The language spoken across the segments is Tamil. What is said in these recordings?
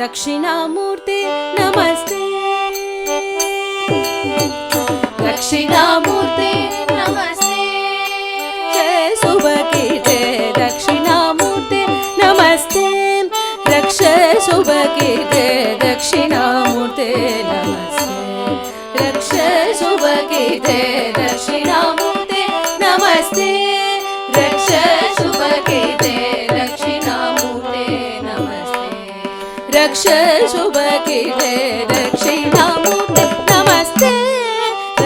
दक्षिणामूर्ते नमस्ते दक्षिणामूर्ते नमस्ते जय सुभकीर्ते दक्षिणामूर्ते नमस्ते रक्ष सुभकीर्ते दक्षिणामूर्ते नमस्ते रक्ष सुभकीर्ते दक्षिणामूर्ते नमस्ते रक्ष सुभकीर्ते दक्षिणामूर्ते नमस्ते रक्ष सुभकीर्ते दक्षिणामूर्ते नमस्ते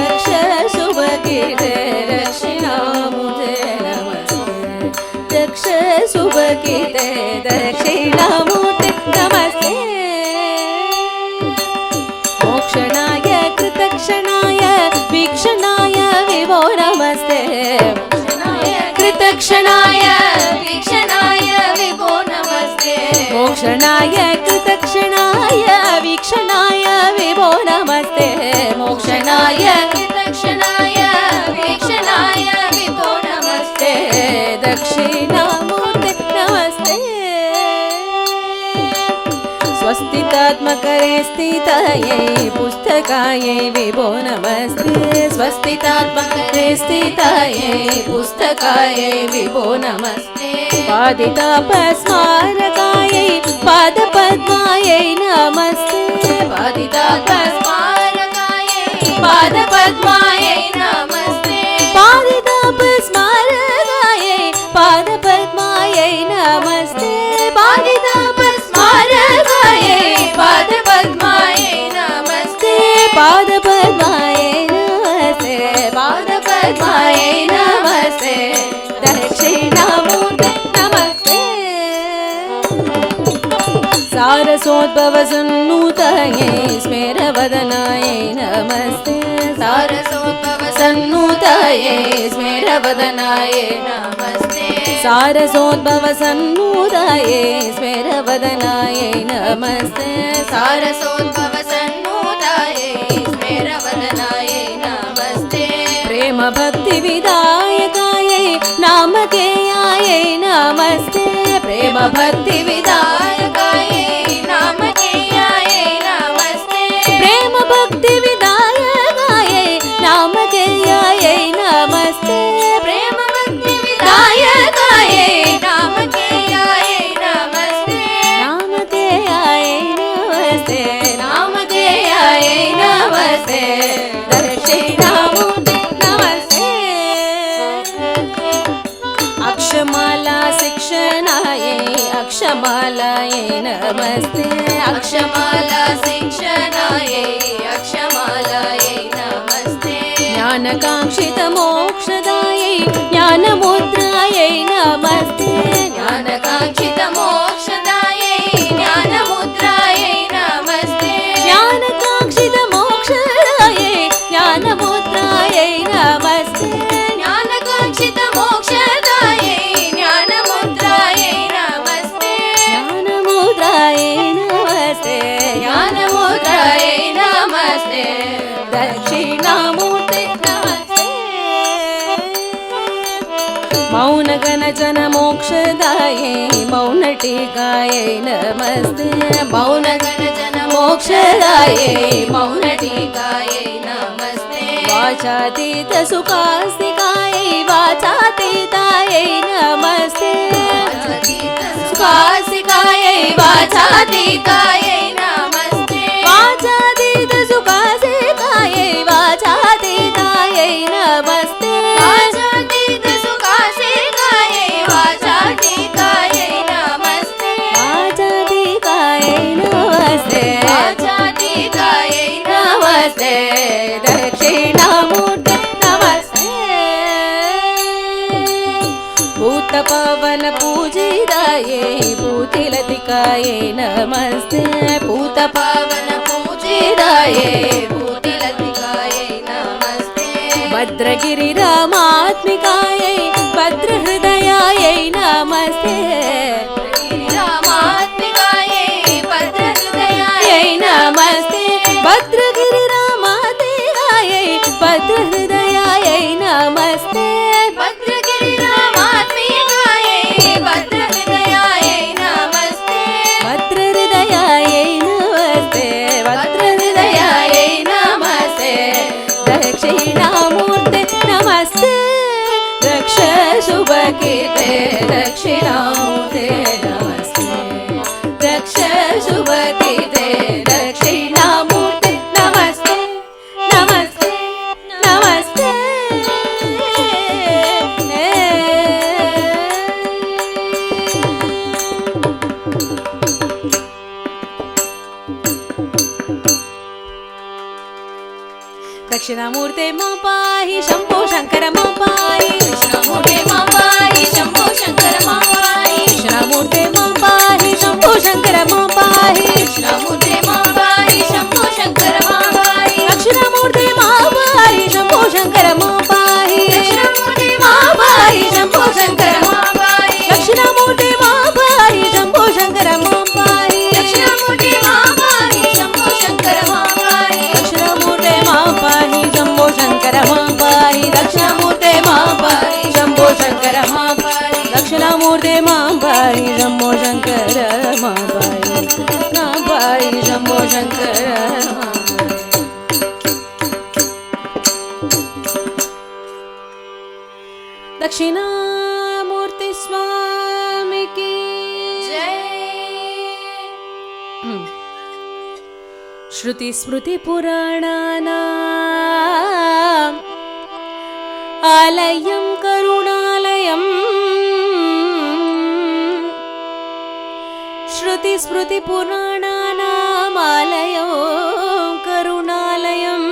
रक्ष सुभकीर्ते दक्षिणामूर्ते नमस्ते रक्ष सुभकीर्ते दक्षिणामूर्ते नमस्ते मोक्षणाय कृतक्षणाय वीक्षणाय विभो नमस्ते कृतक्षणाय वीक्षणाय विभो नमस्ते मोक्षणाय कृतक्षणाय वीक्षणाय विभो नमस्ते मोक्षणाय कृतक्षणाय वीक्षणाय विभो नमस्ते दक्षिणामूर्ते नमस्ते स्वस्तितात्मकरे स्थितायै पुस्तकायै विभो नमस्ते स्वस्तितात्मकरे स्थितायै पुस्तकायै विभो नमस्ते पादितापस्मारकायै पादपद्मायै नमस्ते पादितापस्मारकायै पादपद्मायै नमस्ते पादितापस्मारकायै पादपद्मायै नमस्ते पादितापस्मारकायै पादपद्मायै नमस्ते पादपद्मायै नमस्ते पादपद्मायै नमस्ते दक्षिणामूर्ते नमस्ते सारसोद्भवसन्नुतये स्मेरवदनायै नमस्ते सारसोद्भवसन्नुतये स्मेरवदनायै नमस्ते सारसोद्भवसन्नुतये स्मेरवदनायै नमस्ते सारसोद्भवसन्नुतायै स्मेरवदनायै नमस्ते प्रेमभक्तिविदायकायै नामधेयायै नमस्ते प्रेमभक्तिविदायकायै नामधेयायै नमस्ते प्रेमभक्तिविदायकायै नामधेयायै नमस्ते प्रेमभक्तिविदायकायै नामधेयायै नमस्ते नामधेयायै नमस्ते नामधेयायै नमस्ते दक्षिणामूर्ते नमस्ते अक्षमाला शिक्षणायै अक्षमालायै नमस्ते अक्षमाला शिक्षणायै अक्षमालायै नमस्ते ज्ञानकाङ्क्षितमोक्षदायै ज्ञानमुद्रायै नमस्ते ज्ञानकाङ्क्षितमोक्षदायै ज्ञानमुद्रायै नमस्ते ज्ञानकाङ्क्षितमोक्षदायै ज्ञानमुद्रायै नमस्ते ज्ञानकाङ्क्षितमोक्षदायै ज्ञानमुद्रायै नमस्ते ज्ञानमुद्रायै नमस्ते ज्ञानमुद्रायै नमस्ते दक्षिणामूर्ते नमस्ते मौनगणजनमोक्षदायै मौनटीकायै नमस्ते मौनगणजनमोक्षदायै मौनटीकायै नमस्ते वाचातीतसुखास्तिकायै वाचातीतायै नमस्ते सुखासिकायै वाचातीतायै नमस्ते वाचातीतसुखास्तिकायै वाचातीतायै नमस्ते वाचातीतसुखासिकायै वाचातीतायै नमस्ते वाचातीतायै नमस्ते वाचातीतायै नमस्ते दक्षिणामूर्ते नमस्ते भूतपावनपूजितायै भूतिलतिकायै नमस्ते भूतपावनपूजितायै भूतिलतिकायै नमस्ते भद्रगिरिरामात्मिकायै भद्रहृदयायै नमस्ते रामात्मिकायै भद्रहृदयायै नमस्ते भद्रगिरिरामात्मिकायै भद्रहृदयायै नमस्ते भद्रगिरिरामात्मिकायै भद्रहृदयायै नमस्ते भद्रहृदयायै शुभकीर्ते दक्षिणामूर्ते नमस्ते दक्ष शुभकीर्ते दक्षिणामूर्ते नमस्ते नमस्ते नमस्ते दक्षिणामूर्ते मां पाहि शंभो शंकर मां पाहि दक्षिणामूर्ते मां पाहि शंभो शंकर मां पाहि दक्षिणामूर्ते मां पाहि शंभो शंकर मां पाहि दक्षिणामूर्ते मां पाहि शंभो शंकर मां पाहि दक्षिणामूर्ते मां पाहि शंभो शंकर मां पाहि दक्षिणामूर्ते मां पाहि शंभो शंकर मां पाहि दक्षिणामूर्ते मां पाहि शंभो शंकर मां पाहि दक्षिणामूर्ते मां पाहि शंभो शंकर मां पाहि दक्षिणामूर्ते मां पाहि शंभो शंकर मां पाहि दक्षिणामूर्ते मां पाहि शंभो शंकर मां पाहि दक्षिणामूर्ते मां पाहि शंभो शंकर मां पाहि शंभो शंकर दक्षिणामूर्ति स्वामी की जय श्रुति स्मृति पुराणानाम् आलयं करुणालयम् श्रुति स्मृति पुराणानाम् आलयं करुणालयम्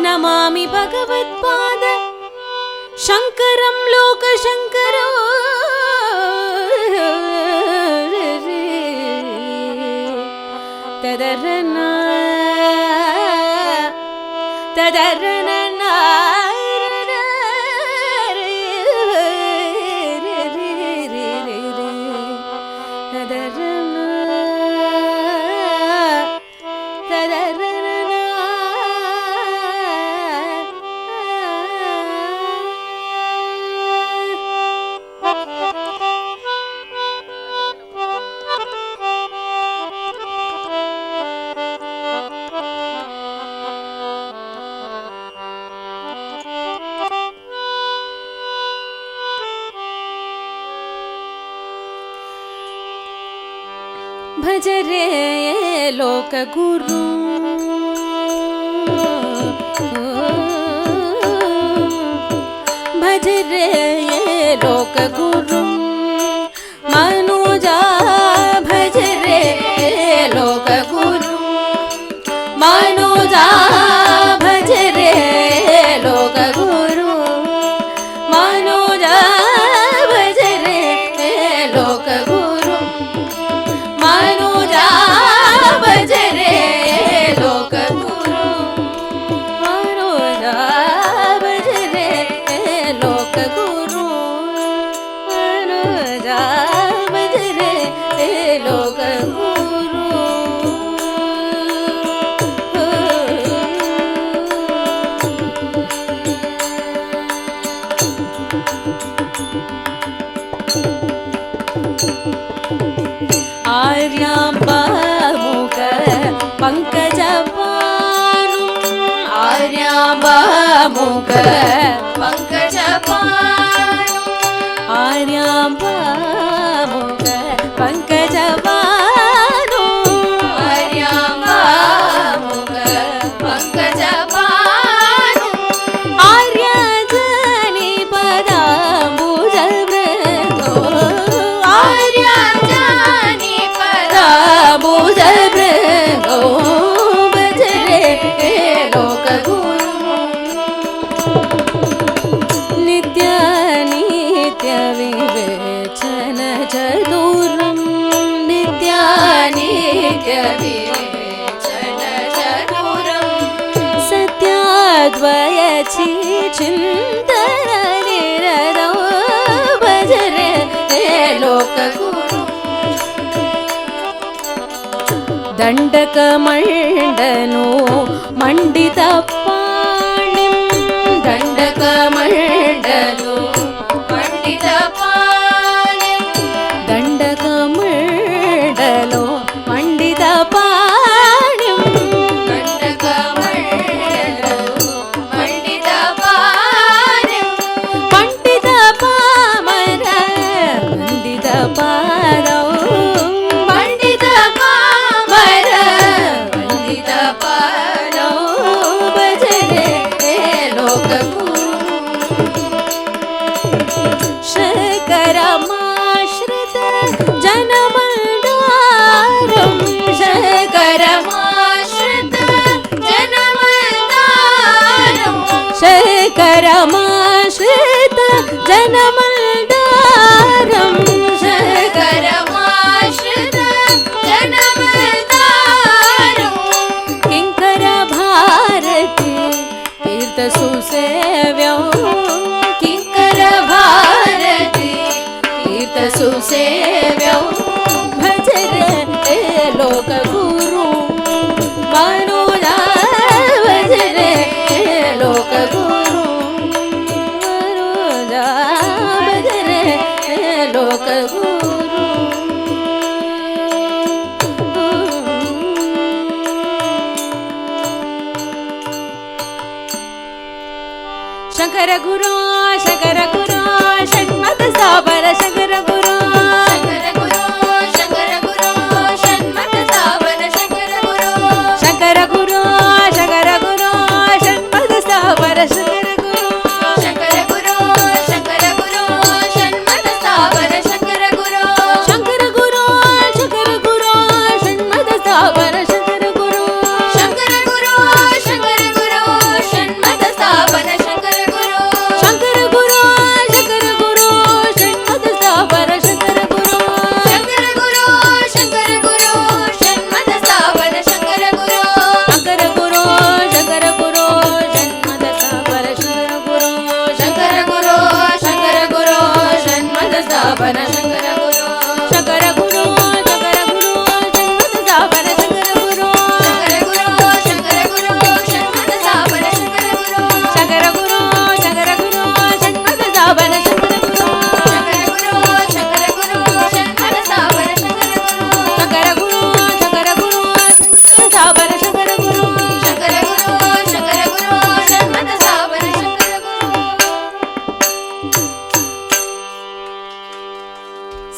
नमामि भगवत्पाद शङ्करं लोकशङ्करो तदरना तदरना भज रे लोकगुरु भज रे लोकगुरु मनुजा भज रे लोकगुरु मनुजा भज रे लोकगुरु मनुजा भज रे लोकगुरु मनुजा भज रे लोकगुरु मनुजा भज रे लोकगुरु मनुजा भज रे आर्याम्बामुख पङ्कजपाणु आर्याम्बामुख पङ्कजपाणु आर्याम्बामुख पङ्कजपाणु आर्याम्बामुख पङ्कजपाणु आर्यजनि पदाम्बुजवृतो आर्यजनि पदाम्बुजवृतो भज रे लोकगुरु नित्य नित्य विवेचन चतुरं नित्य नित्य विवेचन चतुरं सत्याद्वय चिन्तन निरतौ भज रे लोकगुरु दण्डकमण्डनो मण्डितपाणिं दण्डकमण्डनो पण्डितपाणिं दण्डकमण्डलो मण्डितपाणिं दण्डकमण्डलो पण्डितपाणिं शंकर गुरो षण्मद स्थावर शंकर गुरो शंकर गुरो षण्मद स्थावर शंकर गुरो शंकर गुरो षण्मद स्थावर शंकर गुरो शंकर गुरो षण्मद स्थावर शंकर गुरो शंकर गुरो षण्मद स्थावर शंकर गुरो शंकर गुरो षण्मद स्थावर शंकर गुरो शंकर गुरो षण्मद स्थावर शंकर गुरो शंकर गुरो षण्मद स्थावर शंकर गुरो शंकर गुरो षण्मद स्थावर शंकर गुरो शंकर गुरो षण्मद स्थावर शंकर गुरो शंकर गुरो षण्मद स्थावर शंकर गुरो शंकर गुरो षण्मद स्थावर शंकर गुरो शंकर गुरो षण्मद स्थावर शंकर गुरो शंकर गुरो षण्मद स्थावर शंकर गुरो शंकर गुरो स्थावर शंकर गुरो शंकर गुरो षण्मद स्थावर शंकर गुरो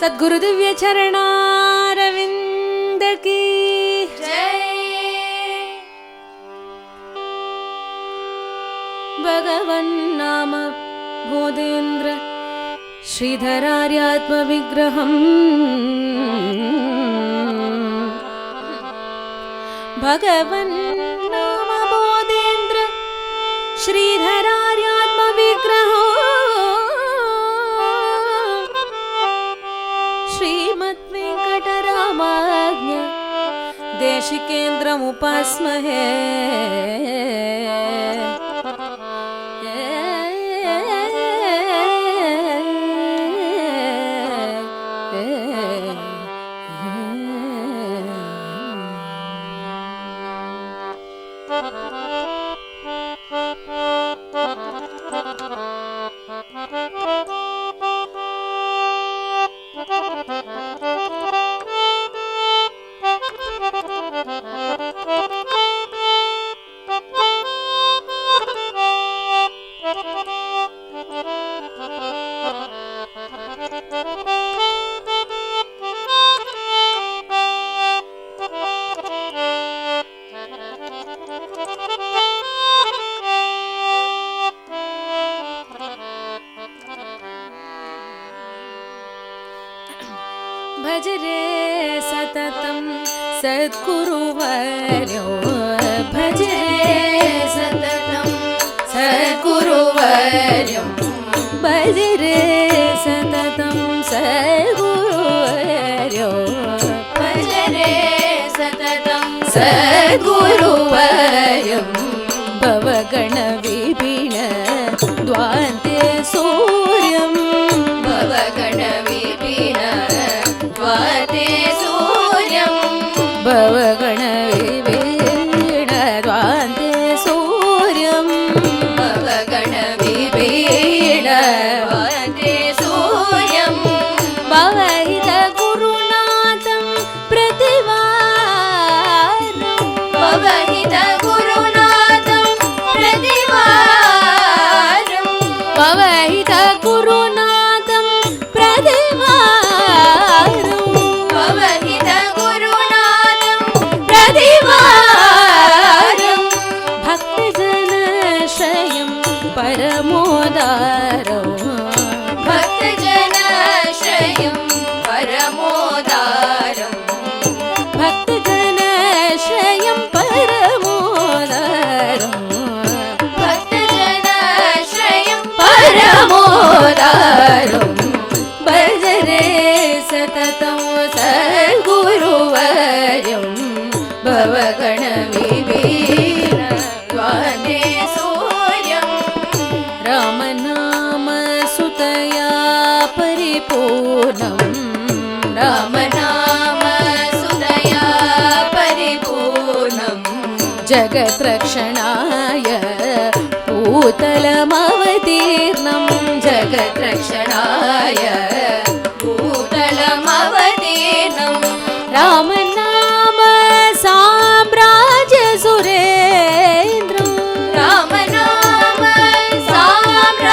सद्गुरु दिव्य चरणारविंद की जय भगवन् नाम बोधेन्द्र श्रीधरार्यात्म विग्रहम् भगवन् नाम बोधेन्द्र श्रीधरार्यात्म विग्रहम् श्रीमद्वेंकटरामाज्ञ देशिकेन्द्रमुपास्महे भज रे सततं सद्गुरुवर्यो भज रे सततं सद्गुरुवर्यं भज रे सततं सद्गुरुवर्यो भज रे सततं सद्गुरुवर्यं भवगणविपिन द्वान्ते सूर्यं भवगणविपिन द्वाते सूर्यं भवगणविपिन द्वान्ते सूर्यं भवगणविपिन द्वाते सूर्यं भवहित गुरुनाथं प्रतिवारं भवहित गुरुनाथं प्रतिवारं भवहित गुरुनाथं प्रतिवारं भवहित गुरुनाथं प्रतिवारं भक्तजनश्रयं परमोदारं भक्तजनश्रयं परमोदारं भक्तजनश्रयं परमोदारं भक्तजनश्रयं परमोदारं भज रे सततं सद्गुरुवर्यं भवगणविपिन द्वाते सूर्यं रामनाम सुतया परिपूर्णं रामनाम सुदया परिपूर्णं जगत्रक्षणाय भूतलमवतीर्णं जगत्रक्षणाय भूतलमवतीर्णं रामनाम साम्राज्य सुरेन्द्रं रामनाम साम्राज्य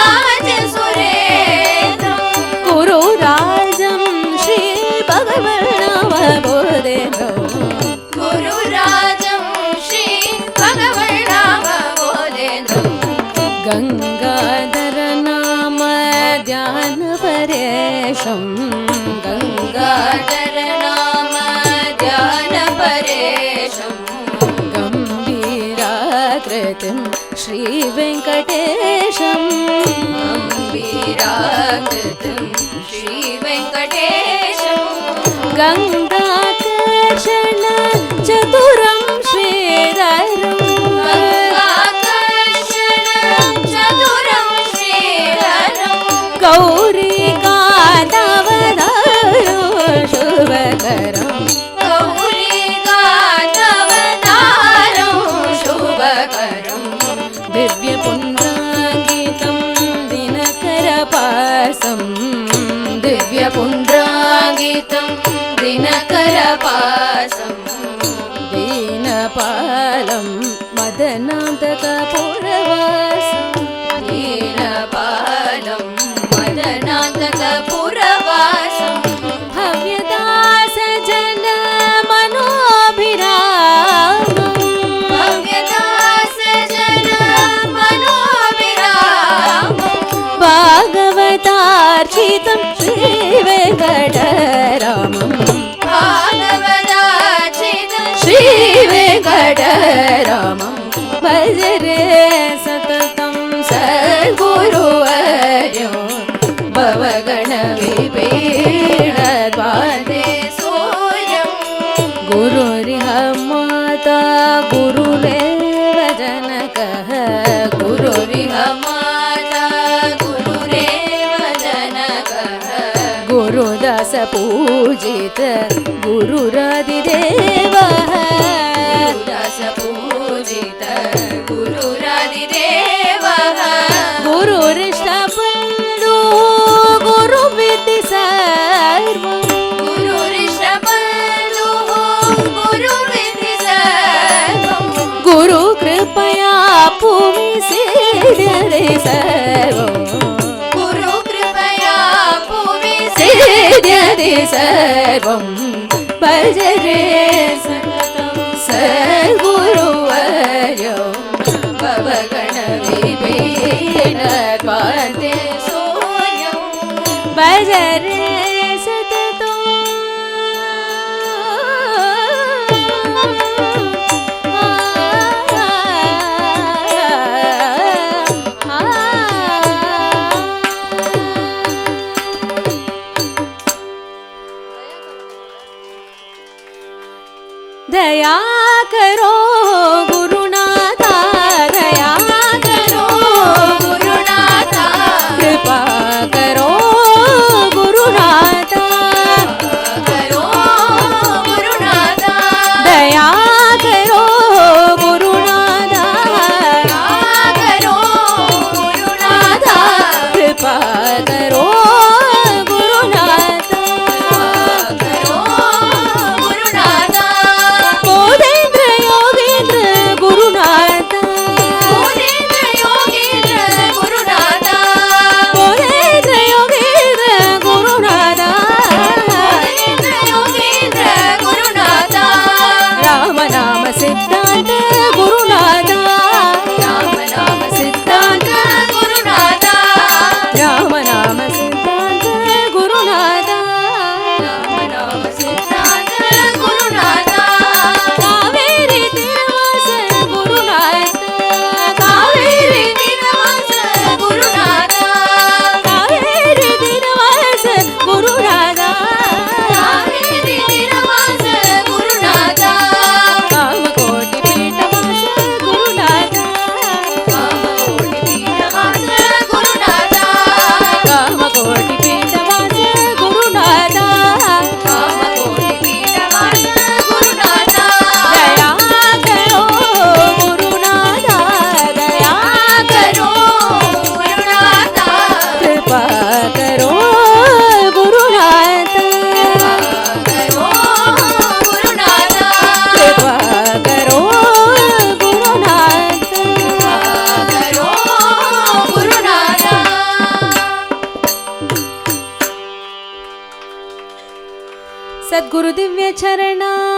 बोधेन्द्रो गुरुराजं श्री भगवन्नाम बोधेन्द्रो गंगाधर नाम ध्यान परेशं गंगाधर नाम ध्यान परेशं गंभीराकृतिं श्री वेंकटेशं गंभीराकृतिं श्री वेंकटेशं गंगाकर्षण चतुरं श्रीधरं गंगाकर्षण चतुरं श्रीधरं गौरी गादावदारो शुभकरं गौरीगातवतारं शुभकरं दिव्यपुण्ड्राङ्गितं दिनकरपासं दिव्यपुण्ड्राङ्गितं दिनकरपासं दीनपालं मदनान्तकपुरवासं दीनपालं मदनान्तकपुरवासं भव्यदासजन मनोभिरामं भव्यदासजन मनोविरामं भागवतार्चितं श्रीवेङ्कटरामम् भागवतार्चितं श्रीवेङ्कटरामं भजरे सततं सद्गुरुवर्यो भवगणविपीडद्वादे सूर्यं गुरुरिह माता गुरुरेव जनकः गुरुरिह माता गुरुरेव जनकः गुरुदास पूजित गुरुरादिदेवः गुरुदास पूजित गुरुरादिदेवः गुरुरिष्टबन्धु गुरुविद्धि सर्वं गुरुरिषबन्धुः गुरुविद्धि सर्वं गुरुकृपया भूमि सिद्ध्यते सर्वं गुरुकृपया भुवि सिद्ध्यते सर्वं भजरे सततं सद्गुरुवर्यो भवगणविपीडद्वादे सूर्यं भजरे सततं दया करो गुरुनाथा दया करो गुरुनाथा कृपा करो गुरुनाथा करो गुरुनाथा दया करो गुरुनाथा करो गुरुनाथा कृपा करो गुरुनाथा करो गुरुनाथा बोधेन्द्र योगेन्द्र गुरु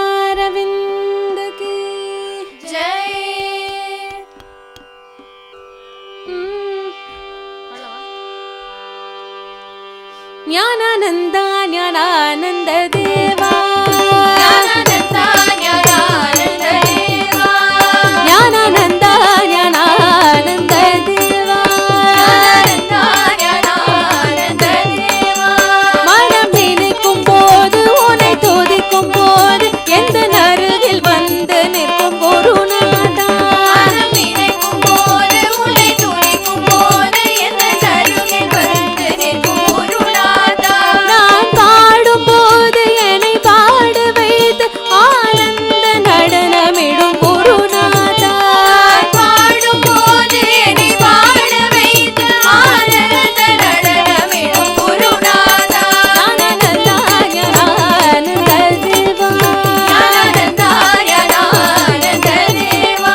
चरणारविंद की जय ज्ञानानंद ज्ञानानंद देवा ज्ञानानंद ज्ञानानंद देवा ज्ञानानंद ज्ञानानंद देवा ज्ञानानंद ज्ञानानंद देवा மனம் நினைக்கும் போது உன்னை துதிக்கும் போது எந்த அருகில் வந்து நிற்கும் குருநாதா மனம் நினைக்கும் போது உன்னை துதிக்கும் போது எந்த அருகில் வந்து நிற்கும் குருநாதா நான் பாடும் போது என்னை பாட வைத்து ஆனந்த நடனமிடும் குருநாதா பாடும் போது என்னை பாட வைத்து ஆனந்த நடனமிடும் குருநாதா ஞானானந்த ஞானானந்த தேவா ஞானானந்த ஞானானந்த தேவா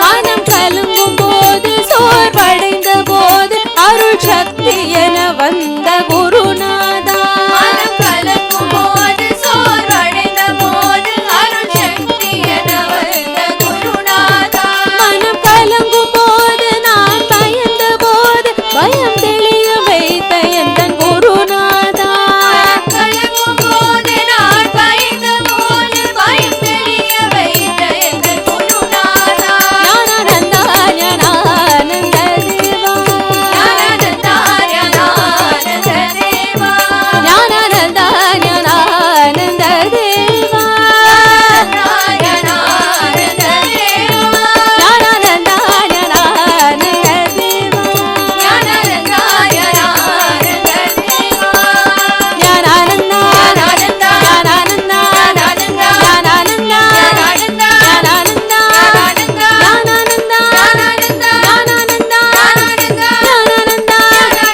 மனம் கலங்கும் போது சோர்வடைந்த போது அருள் சக்தி என வந்த குருநாதா மனம் கலங்கும் போது சோர்வடைந்த போது அருள் சக்தி என வந்த குருநாதா மனம் கலங்கும் போது நான் பயந்த போது பயம் தெளிய வைத்த எந்தன் குருநாதா கலங்கும் போது நான் பயந்த போது பயம் தெளிய வைத்த எங்கள் குருநாதா ஞானானந்த ஞானானந்த தேவா ஞானானந்த ஞானானந்த தேவா ஞானானந்த ஞானானந்த தேவா ஞானானந்த தேவா ஞானானந்த ஞானானந்த தேவா ஞானானந்த ஞானானந்த தேவா ஞானானந்த ஞானானந்த ஞானானந்த ஞானானந்த ஞானானந்த ஞானானந்த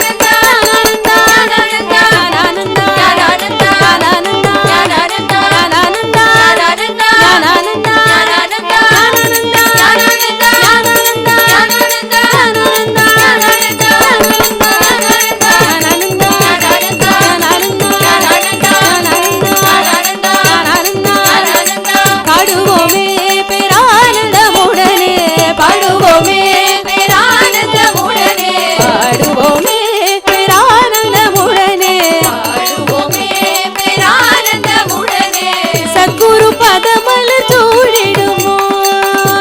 ஞானானந்த ஞானானந்த ஞானானந்த ஞானானந்த ஞானானந்த ஞானானந்த ஞானானந்த பாடுவோமே பேரானந்தமுடனே பாடுவோமே பாடுவோமே பேரானந்தமுடனே சத்குரு பதமல சூடிடுமோ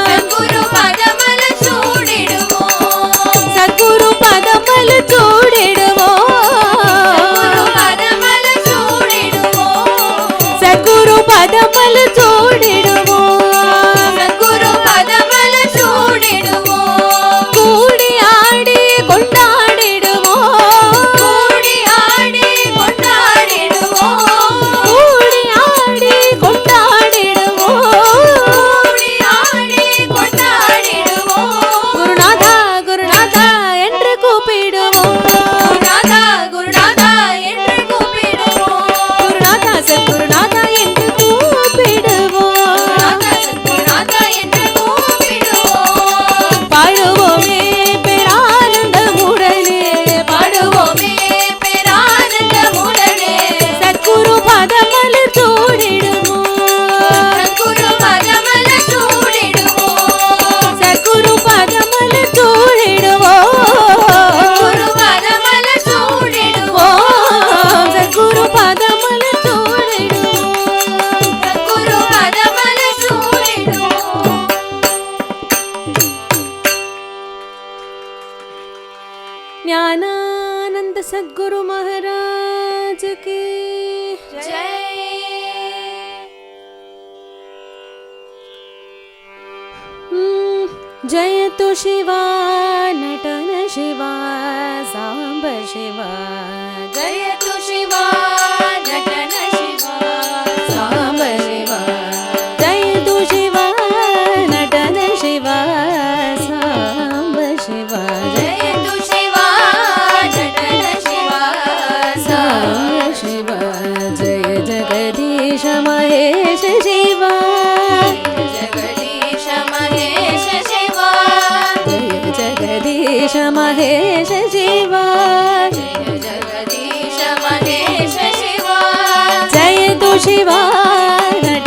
சத்குரு பதமல சூடிடுமோ சத்குரு பதமல சூடிடுமோ கூடி ஆடி கொண்டாடிடுமோ கூடி ஆடி கொண்டாடிடுமோ குருநாதா குருநாதா என்று கூப்பிடுவோம் குருநாதா சத்குருநாதா என்று கூப்பிடுவோம் பாடுவோமே பேரானந்தமுடனே பாடுவோமே சத்குரு பதமல சூடிடுமோ சத்குரு பதமல சூடிடுவோ சத்குரு பதமல சூடிடுவோ ज्ञानानंद सद्गुरु महाराज की जय तु शिवा नटन शिवा सांब शिवा जय तु शिवा नटन शिवा सांब शिवा जय तु शिवा नटन शिवा सांब शिवा जय सांब शिवा जय जगदीश महेश शिवा जगदीश महेश शिवा जय जगदीश महेश शिवा जगदीश महेश शिवा जय तु शिवा नटन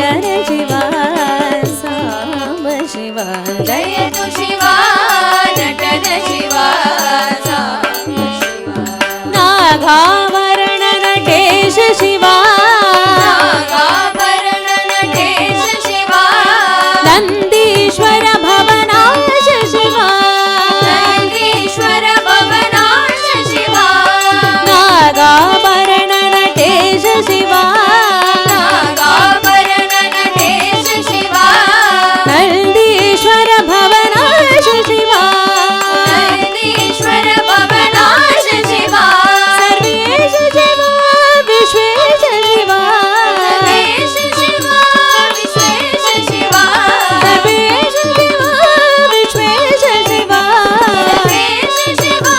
नन्दीश्वर भवनाश शिवा नन्दीश्वर भवनाश शिवा नागाभरण नटेश शिवा नागाभरण नटेश शिवा नन्दीश्वर भवनाश शिवा नन्दीश्वर भवनाश शिवा सर्वेश शिवा विश्वेश शिवा सर्वेश शिवा विश्वेश शिवा सर्वेश शिवा विश्वेश शिवा सर्वेश शिवा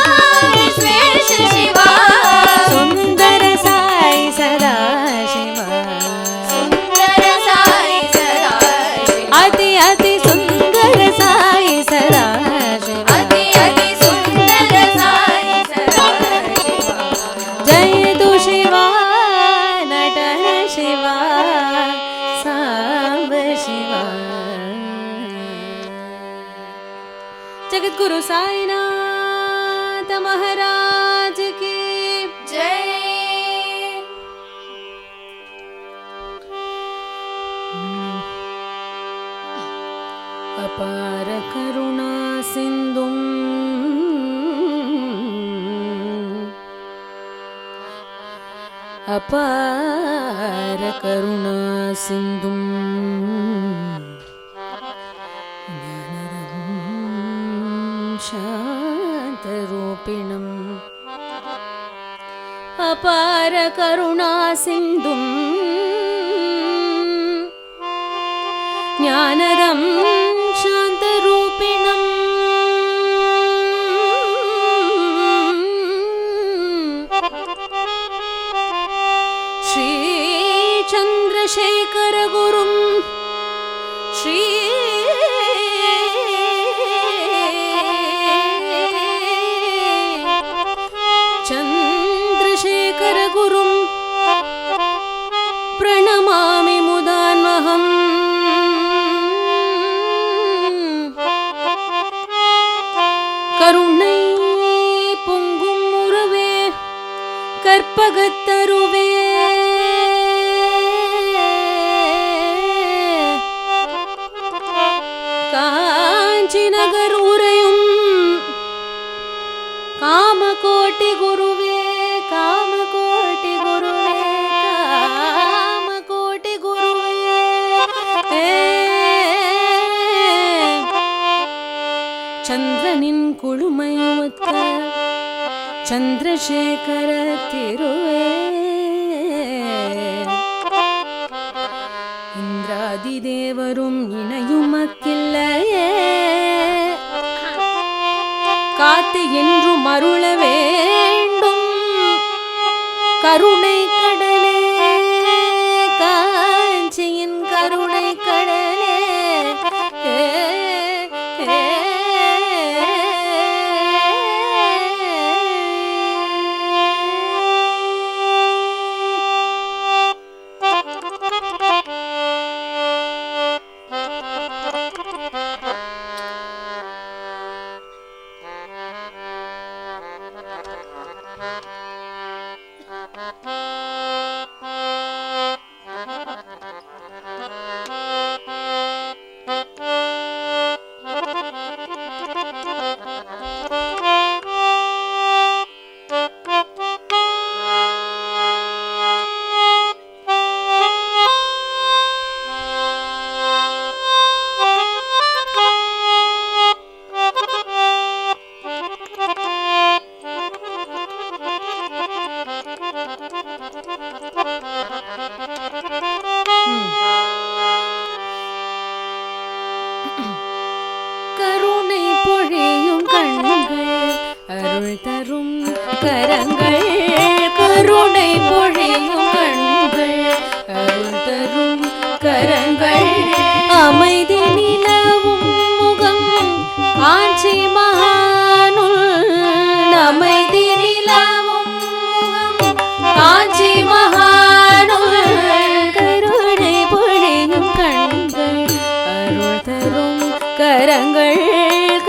विश्वेश शिवा सुन्दर साई सदा शिवा सुन्दर साई सदा शिवा अति अति सुन्दर साई सदा शिवा अति अति सुन्दर साई सदा शिवा जय तु शिवा नटन शिवा सांब शिवा जगद्गुरु साईनाथ महाराज की जय अपार करुणा सिन्धुम् अपार करुणा सिन्धुम् ज्ञानरं शान्तरूपिणम् अपार करुणा सिन्धुम् ज्ञानरं शान्तरूपिणम् श्रीचन्द्रशेखर गुरुं श्री चन्द्रशेखर गुरुं प्रणमामि मुदान्वहम् கருணை பொங்கும் உருவே கற்பகத்தருவே காஞ்சி நகர் உரையும் காமகோட்டி குருவே காமகோட்டி குருவே காமகோட்டி குருவே சந்திரனின் குழுமை ஒத்த சந்திரசேகர திருவே இந்திராதி தேவரும் இணையும் அக்கில்லையே காத்து என்றும் அருள வேண்டும் கருணை கடலே காஞ்சியின் கருணை கடலே கருணை பொழியும் கண்கள் அருள் தரும் கரங்கள் கருணை பொழியும் கண்கள் அருள் தரும் கரங்கள் அமைதி நிலவும் முகம் காஞ்சி மகானுள் அமைதி நிலவும் முகம் காஞ்சி மகானுள் கருணை பொழியும் கண்கள் அருள் தரும் கரங்கள்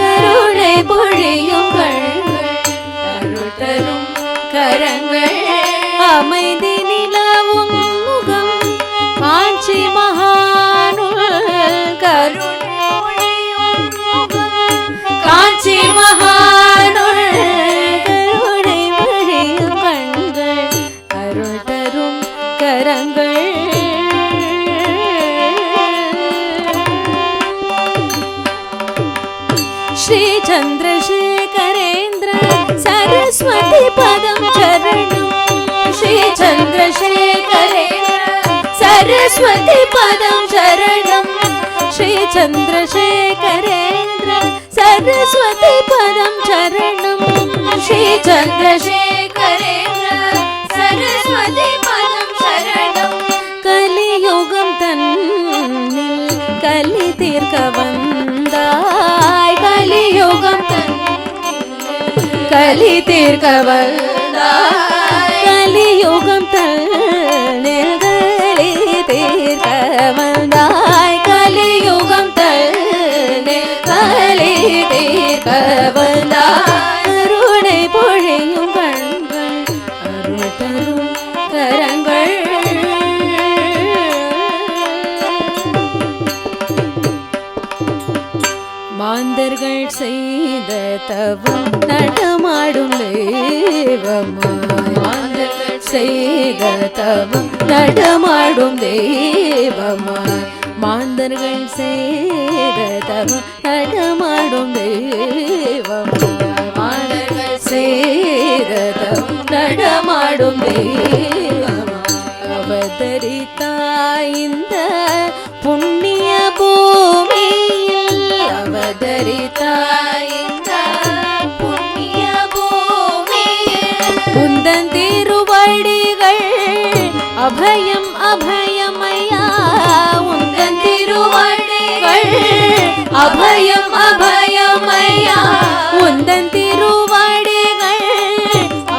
கருணை பொழியும் கண்கள் அருள் தரும் கரங்கள் அமைதி நிலவும் முகம் காஞ்சி மகானுள் கருணை चन्द्रशेखरेन्द्र सरस्वती पदं चरणं श्री चन्द्रशेखरेन्द्र सरस्वती पदं चरणं श्री चन्द्रशेखरेन्द्र सरस्वती पदं चरणं श्री चन्द्रशेखरेन्द्र सरस्वती पदं चरणं कलियुगं तन्निल कलि तीर्क वन्दाय कलियुगं तन्निल कलि तीर्क वन्दाय कलियुगं तन्निल कलि तीर्क वन्दाय कलियुगं तन्निल कलि तीर्क वन्दाय अरुणை பொழியும் கண்கள் அருள் தரும் கரங்கள் மாந்தர்கள் செய்த தவம் நடமாடும் தெய்வமாய் மாந்தர்கள் செய்த தவம் நடமாடும் தெய்வமாய் மாந்தர்கள் செய்த தவம் நடமாடும் தெய்வமாய் மாந்தர்கள் செய்த தவம் நடமாடும் தெய்வமாய் அவதரித்தாய் இந்த புண்ணிய பூமியில் அவதரித்தாய் இந்த புண்ணிய பூமியில் உந்தன் திருவடிகள் அபயம் அபயமையா உந்தன் திருவடிகள் அபயம் அபயமையா உந்தன் திருவடிகள்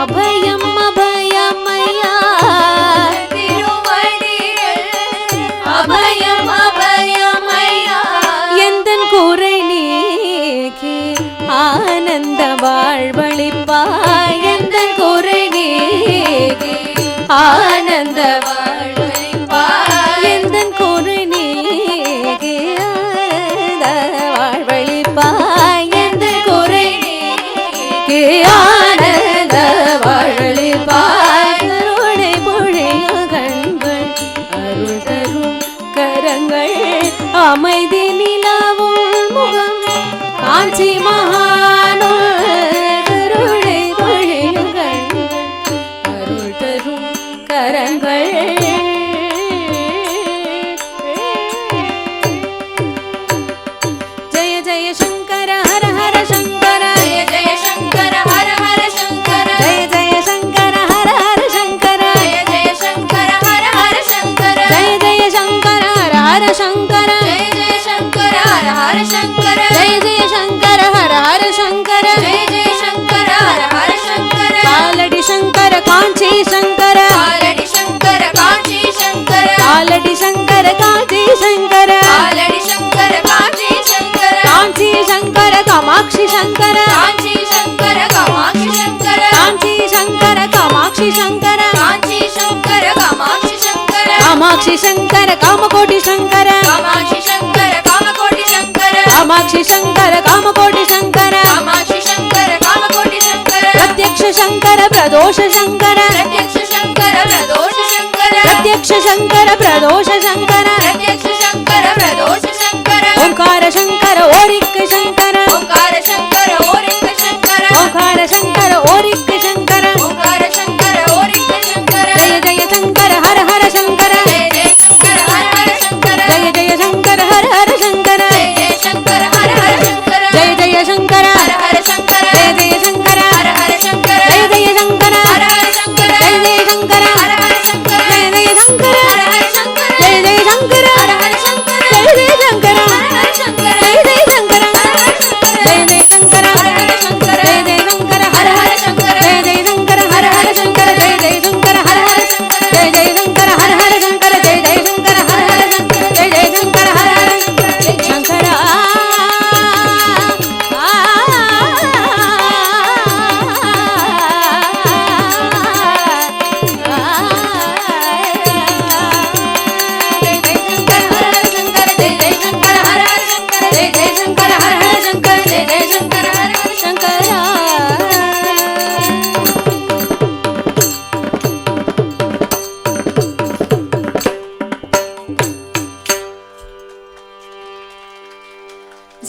அபயம் அபயமையா திருவடிகள் அபயம் அபயமையா எந்தன் குறை நீக்கி ஆனந்த வாழ்வழிப்பாய் எந்தன் குறை நீக்கி ஆனந்த வாழ்வழிப்பாய் எந்தன் குறை நீக்கி ஆனந்த வாழ்வழிப்பாய் எந்தன் குறை நீக்கி ஆனந்த வாழ்வழிப்பாய் கருணை பொழிய கண்கள் அருள் தரும் கரங்கள் அமைதி நிலவும் முகம் காஞ்சி மகானுள் கருணை பொழிய கண்கள் அருள் தரும் கரங்கள் ஜெய ஜெய சங்கர ஹர ஹர சங்கர ஜெய ஜெய சங்கர ஹர ஹர சங்கர ஜெய ஜெய சங்கர ஹர ஹர சங்கர ஜெய ஜெய சங்கர ஹர ஹர சங்கர ஜெய ஜெய சங்கர ஹர ஹர சங்கர ஜெய ஜெய சங்கர ஹர ஹர சங்கர ஜெய ஜெய சங்கர ஹர ஹர சங்கர ஜெய ஜெய சங்கர ஹர ஹர சங்கர காலடி சங்கர காஞ்சி சங்கர காலடி சங்கர காஞ்சி சங்கர காலடி சங்கர காஞ்சி சங்கர காலடி சங்கர காஞ்சி சங்கர காஞ்சி சங்கர காமாட்சி சங்கர காஞ்சி சங்கர காமாட்சி சங்கர காஞ்சி சங்கர காமாட்சி சங்கர காஞ்சி சங்கர காமாட்சி சங்கர காமாட்சி சங்கர காமகோடி சங்கர காமாட்சி சங்கர காமகோடி சங்கர காமாட்சி சங்கர காமகோடி சங்கர காமாட்சி சங்கர காமகோடி சங்கர பிரத்யக்ஷ சங்கர பிரதோஷ சங்கர பிரத்யக்ஷ சங்கர பிரதோஷ சங்கர பிரத்யக்ஷ சங்கர பிரதோஷ சங்கர பிரத்யக்ஷ சங்கர பிரதோஷ சங்கர ஓங்கார சங்கர ஓரிக்கு சங்கர ஓங்கார சங்கர ஓரிக்கு சங்கர ஓங்கார சங்கர ஓரிக்கு சங்கர ஓங்கார சங்கர ஓரிக்கு சங்கர ஜெய ஜெய சங்கர ஹர ஹர சங்கர ஜெய ஜெய சங்கர ஹர ஹர சங்கர ஜெய ஜெய சங்கர ஹர ஹர சங்கர ஜெய ஜெய சங்கர ஹர ஹர சங்கர ஜெய ஜெய சங்கர ஹர ஹர சங்கர ஜெய ஜெய சங்கர ஹர ஹர சங்கர ஜெய ஜெய சங்கர ஹர ஹர சங்கர ஜெய ஜெய சங்கர ஹர ஹர சங்கர ஜெய ஜெய சங்கர ஹர ஹர சங்கர ஜெய ஜெய சங்கர ஹர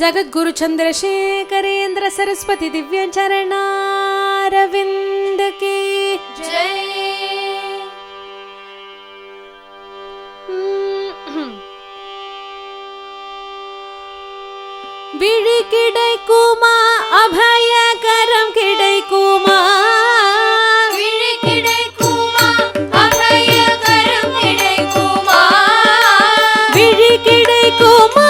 जगद्गुरु चंद्रशेखरेंद्र सरस्वती दिव्य चरणारविंद की जय। விழி கிடைக்குமா அபயகரம் கிடைக்குமா விழி கிடைக்குமா அபயகரம் கிடைக்குமா விழி கிடைக்குமா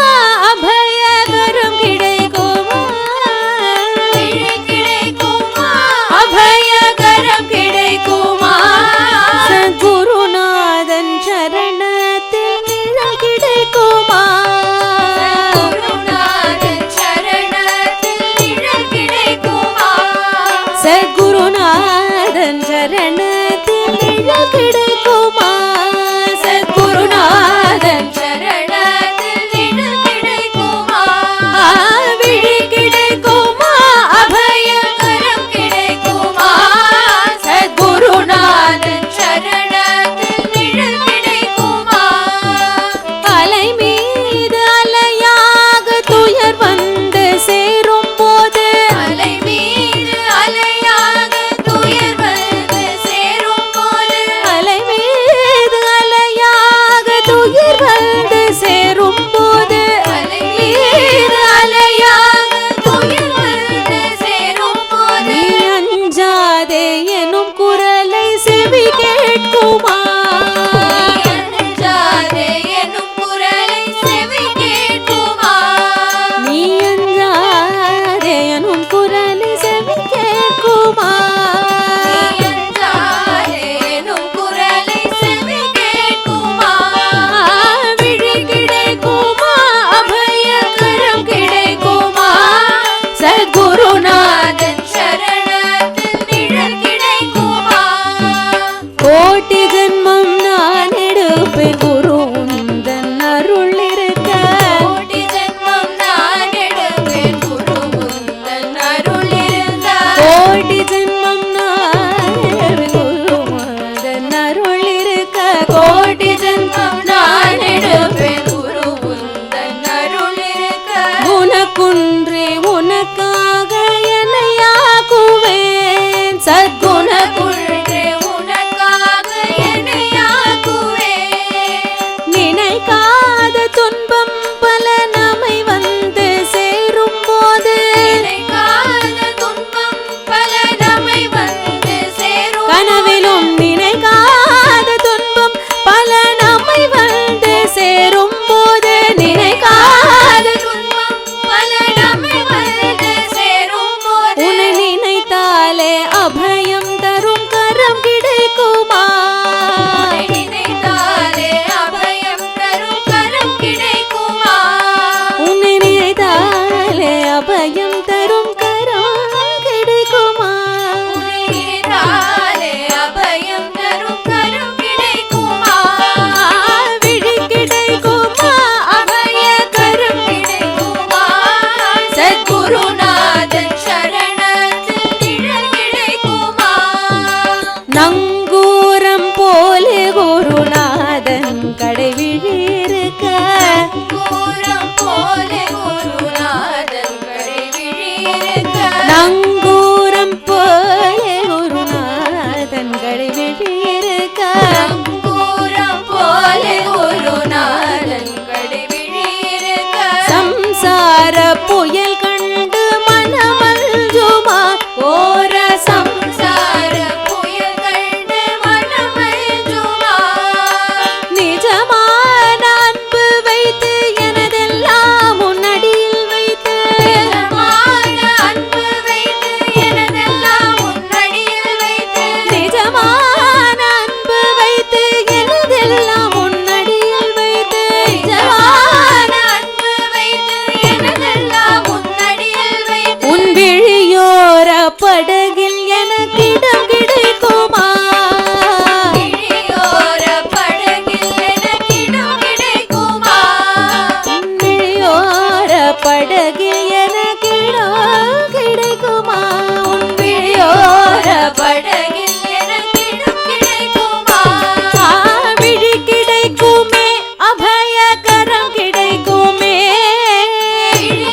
அபயகரம் கிடைக்குமா விழி கிடைக்குமா அபயகரம் கிடைக்குமா சத்குருநாதன் சரணத்தில் நிழல் கிடைக்குமா சத்குருநாதன் சரணத்தில் நிழல் கிடைக்குமா சத்குருநாதன் சரணத்தில் நிழல் கிடைக்குமா விழி கிடைக்குமா அபயகரம் கிடைக்குமா சத்குருநாதன் சரணத்தில் நிழல் கிடைக்குமா அலை மீது அலையாக துயர் வந்து சேரும் போது அலை மீது அலையாக துயர் வந்து சேரும் போது அலை மீது அலையாக துயர் வந்து சேரும் போது அலை மீது அலையாக துயர் வந்து சேரும் போது நீ அஞ்சாதே எனும் குரலை செவி கேட்குமா அஞ்சாதே எனும் குரலை செவி கேட்குமா நீ அஞ்சாதே எனும் குரலை செவி கேட்குமா அஞ்சாதே எனும் குரலை செவி கேட்குமா விழி கிடைக்குமா அபயகரம் கிடைக்குமா சத்குருநாதன் சரணத்தில் நிழல் கிடைக்குமா கோட்டி ஜென்மம் நான் எடுப்பேன் குரு உந்தன் அருள் இருக்க கோடி ஜென்மம் நான் எடுப்பேன் குரு உந்தன் அருள் இருந்தால் கோட்டி ஜென்மம் நான் குரு உந்தன் அருள் இருக்க கோட்டி ஜென்மம் நான் எடுப்பேன் குரு உந்தன் அருள் இருக்க குணக்குன்றே உனக்காக என்னையாக்குவேன் சத்குண குன்றே உனக்காக என்னையாக்குவேன் நினைக்காத துன்பம் பல நம்மை வந்து சேரும் போது நினைக்காத துன்பம் பல நம்மை வந்து சேரும் கனவிலும் நினைக்காத துன்பம் பல நம்மை வந்து சேரும் போது நினைக்காத துன்பம் பல நம்மை வந்து சேரும் போது உன்னை நினைத்தாலே அபயம் தரும் கரம் கிடைக்குமா நினைத்தாலே அபயம் தரும் கரம் கிடைக்குமா உன்னை நினைத்தாலே அபயம் தரும் கரம் கிடைக்குமா நினைத்தாலே அபயம் தரும் கரம் கிடைக்குமா விழி கிடைக்குமா அபயகரம் கிடைக்குமா சத்குருநாதன் சரணத்தில் நிழல் கிடைக்குமா நங்கூரம் போலே குருநாதன் கடைவிழி இருக்க கூரம் போல குருநாதன் கடைவிழி இருக்க நங்கூரம் போலே குருநாதன் கடைவிழி இருக்க கூரம் போல குருநாதன் கடைவிழி இருக்க சம்சார புயல் கண்டு மனமல்ஜுமா ஓர சம்சார புயல் கண்டு மனமல்ஜுமா நிஜமான அன்பு வைத்து எனதெல்லாம் முன்னடியில் வைத்து நிஜமான அன்பு வைத்து எனதெல்லாம் உன்னடியில் வைத்து நிஜமான அன்பு வைத்து எனதெல்லாம் முன்னடியில் வைத்து நிஜமான அன்பு வைத்து எனதெல்லாம் உன்னடியில் வைத்து உன் விழியோர படகில் எனக்கிடம் கிடைக்குமா கிழியோர படகில் எனக்கிடம் கிடைக்குமா உன் விழியோர படகில் எனக்கிடம் கிடைக்குமா உன் விழியோர படகில் எனக்கிடம் கிடைக்குமா விழி கிடைக்குமே அபயகரம் கிடைக்குமே கிழி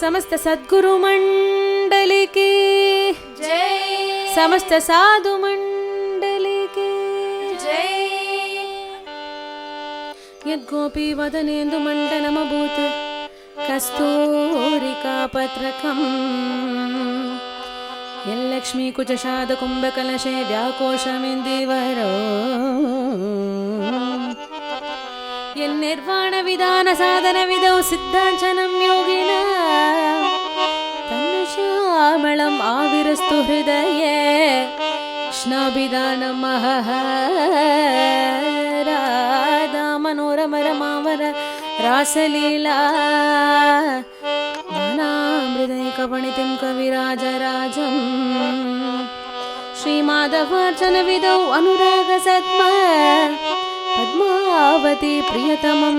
समस्त सद्गुरु मंडली की जय समस्त साधु मंडली की जय यद्गोपी वदनेन्दु मंडनमभूत कस्तूरिका पत्रकम् यल्लक्ष्मी कुचशाद कुम्भकलशे व्याकोशमिन्दिवरो यन्निर्वाण विधान साधन विदौ सिद्धाञ्चनं योगिना तन्नश्यामलम् आविरस्तु हृदये कृष्णाभिधानं राधा मनोरम रमावर रासलीला नानामृदैकपणितिं कविराजराजं श्रीमाधवार्चन विदौ अनुरागसद्म पद्मावती प्रियतमं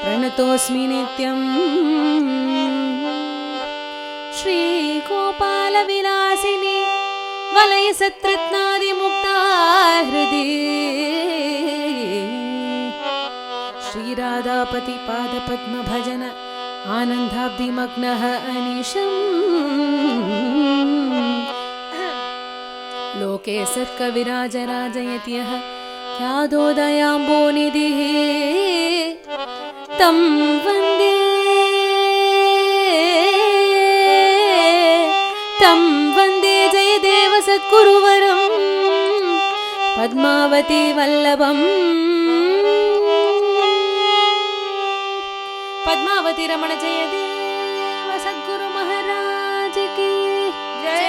प्रणतोऽस्मि नित्यं श्रीगोपालविलासिनी वलयसत्रत्नादिमुक्ता हृदि श्रीराधापति पादपद्मभजन आनन्दाब्धिमग्नः अनिशम् लोके सर्कविराजराजयत्यः ख्यातोदयाम्बोनिधिः तं वन्दे जयदेव सद्गुरुवरं पद्मावती वल्लभम् पद्मावती रमण जयदेव सद्गुरु महाराज की जय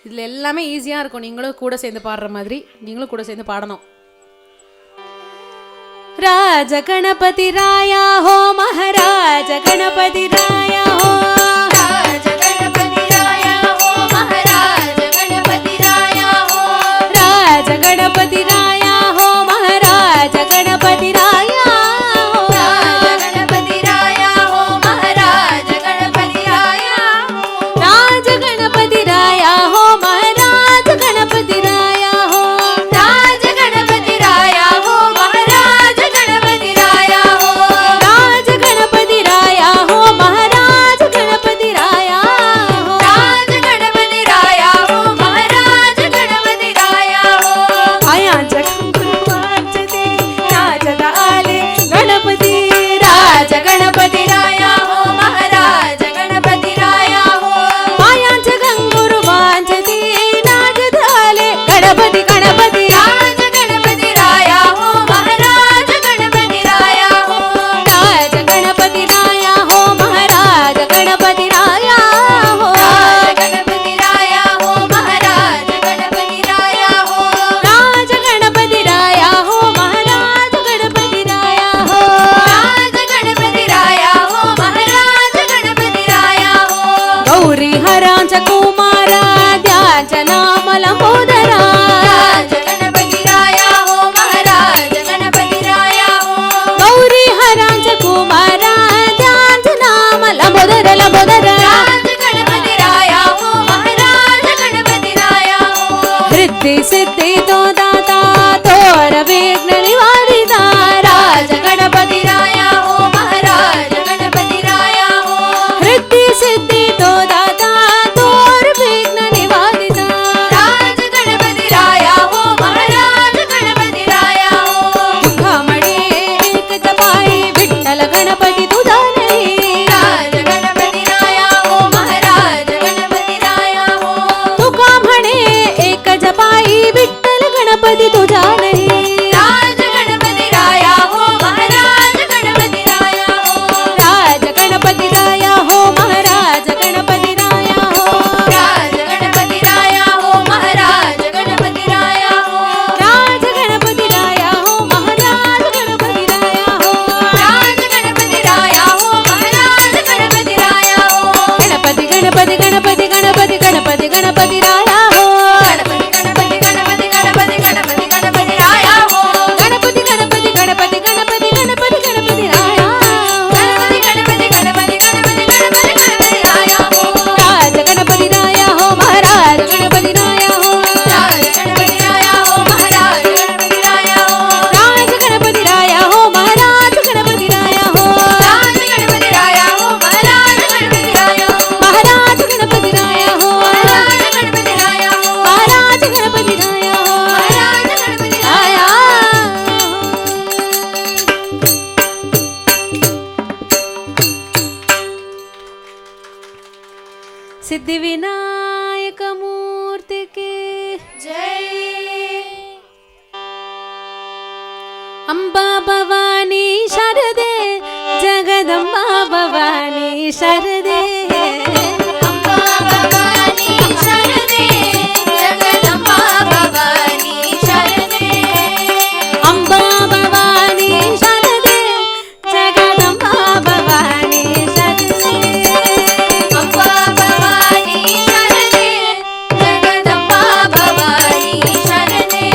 இதில் எல்லாமே ஈஸியாக இருக்கும். நீங்களும் கூட சேர்ந்து பாடுற மாதிரி நீங்களும் கூட சேர்ந்து பாடணும். राज गणपति राया हो महाराज गणपति राया हो राज गणपति राया हो महाराज गणपति राया हो राज गणपति राया हो महाराज गणपति राया हो राज गणपति राया हो महाराज गणपति राया हो राज गणपति राया हो महाराज गणपति राया हो राज गणपति राया हो महाराज गणपति राया हो राज गणपति राया हो महाराज गणपति राया हो राज गणपति राया हो महाराज गणपति राया हो आया जगन्माते राजदा आले गणपती राज गणपती राया हो महाराज गणपति राया हो आया जगंगुरु वांचते राजदा आले गणपती गणपती राज गणपति राया हो महाराज गणपति राया हो राज गणपती राया हो महाराज गणपती राया हो राज गणपति राया हो महाराज गणपति राया हो राज गणपती राया हो महाराज गणपती राया हो राज गणपति राया हो महाराज गणपति राया हो गौरी हरांच कुमारा द्याच नाम लंबोदरा राज गणपति राया हो महाराज गणपति राया हो गौरी हरांच कुमारा द्याच नाम लंबोदर लंबोदर राज गणपति राया हो महाराज गणपति राया हो रिद्धि सिद्धि तो दाता तोर विघ्न निवारिता राज गणपति राया हो महाराज गणपति राया हो रिद्धि सिद्धि तो दाता तोर विघ्न निवारिता राज गणपति राया हो महाराज गणपति राया हो दुःखामणे एक जपाई विठ्ठल गणपती तुझा नाही राज गणपति राया हो महाराज गणपति राया हो दुःखामणे एक जपाई विठ्ठल गणपती तुझा नाही राज गणपति राया हो महाराज गणपति राया हो राज गणपती राया हो महाराज गणपती राया हो राज गणपति राया हो महाराज गणपति राया हो राज गणपती राया हो महाराज गणपती राया हो राज गणपति राया हो महाराज गणपति राया हो गणपती गणपती गणपती गणपती गणपती गणपती राया हो गणपति गणपति गणपति गणपति गणपति गणपति राया हो गणपती गणपती गणपती गणपती गणपती गणपती राया गणपति गणपति गणपति गणपति गणपति गणपति राया हो राज गणपती राया हो महाराज गणपती राया हो राज गणपति राया हो महाराज गणपति राया हो राज गणपती राया हो महाराज गणपती राया हो राज गणपति राया हो महाराज गणपति राया हो महाराज गणपती राया हो महाराज गणपति राया हो महाराज गणपती राया हो महाराज गणपति राया सिद्धि विनायक मूर्ति के जय अंबा भवानी शारदे जगदंबा भवानी शारदे अम्बा भवानी शरदे जगदम्बा भवानी शरदे अंबा भवानी शारदे जगदंबा भवानी शारदे अम्बा भवानी शरदे जगदम्बा भवानी शरदे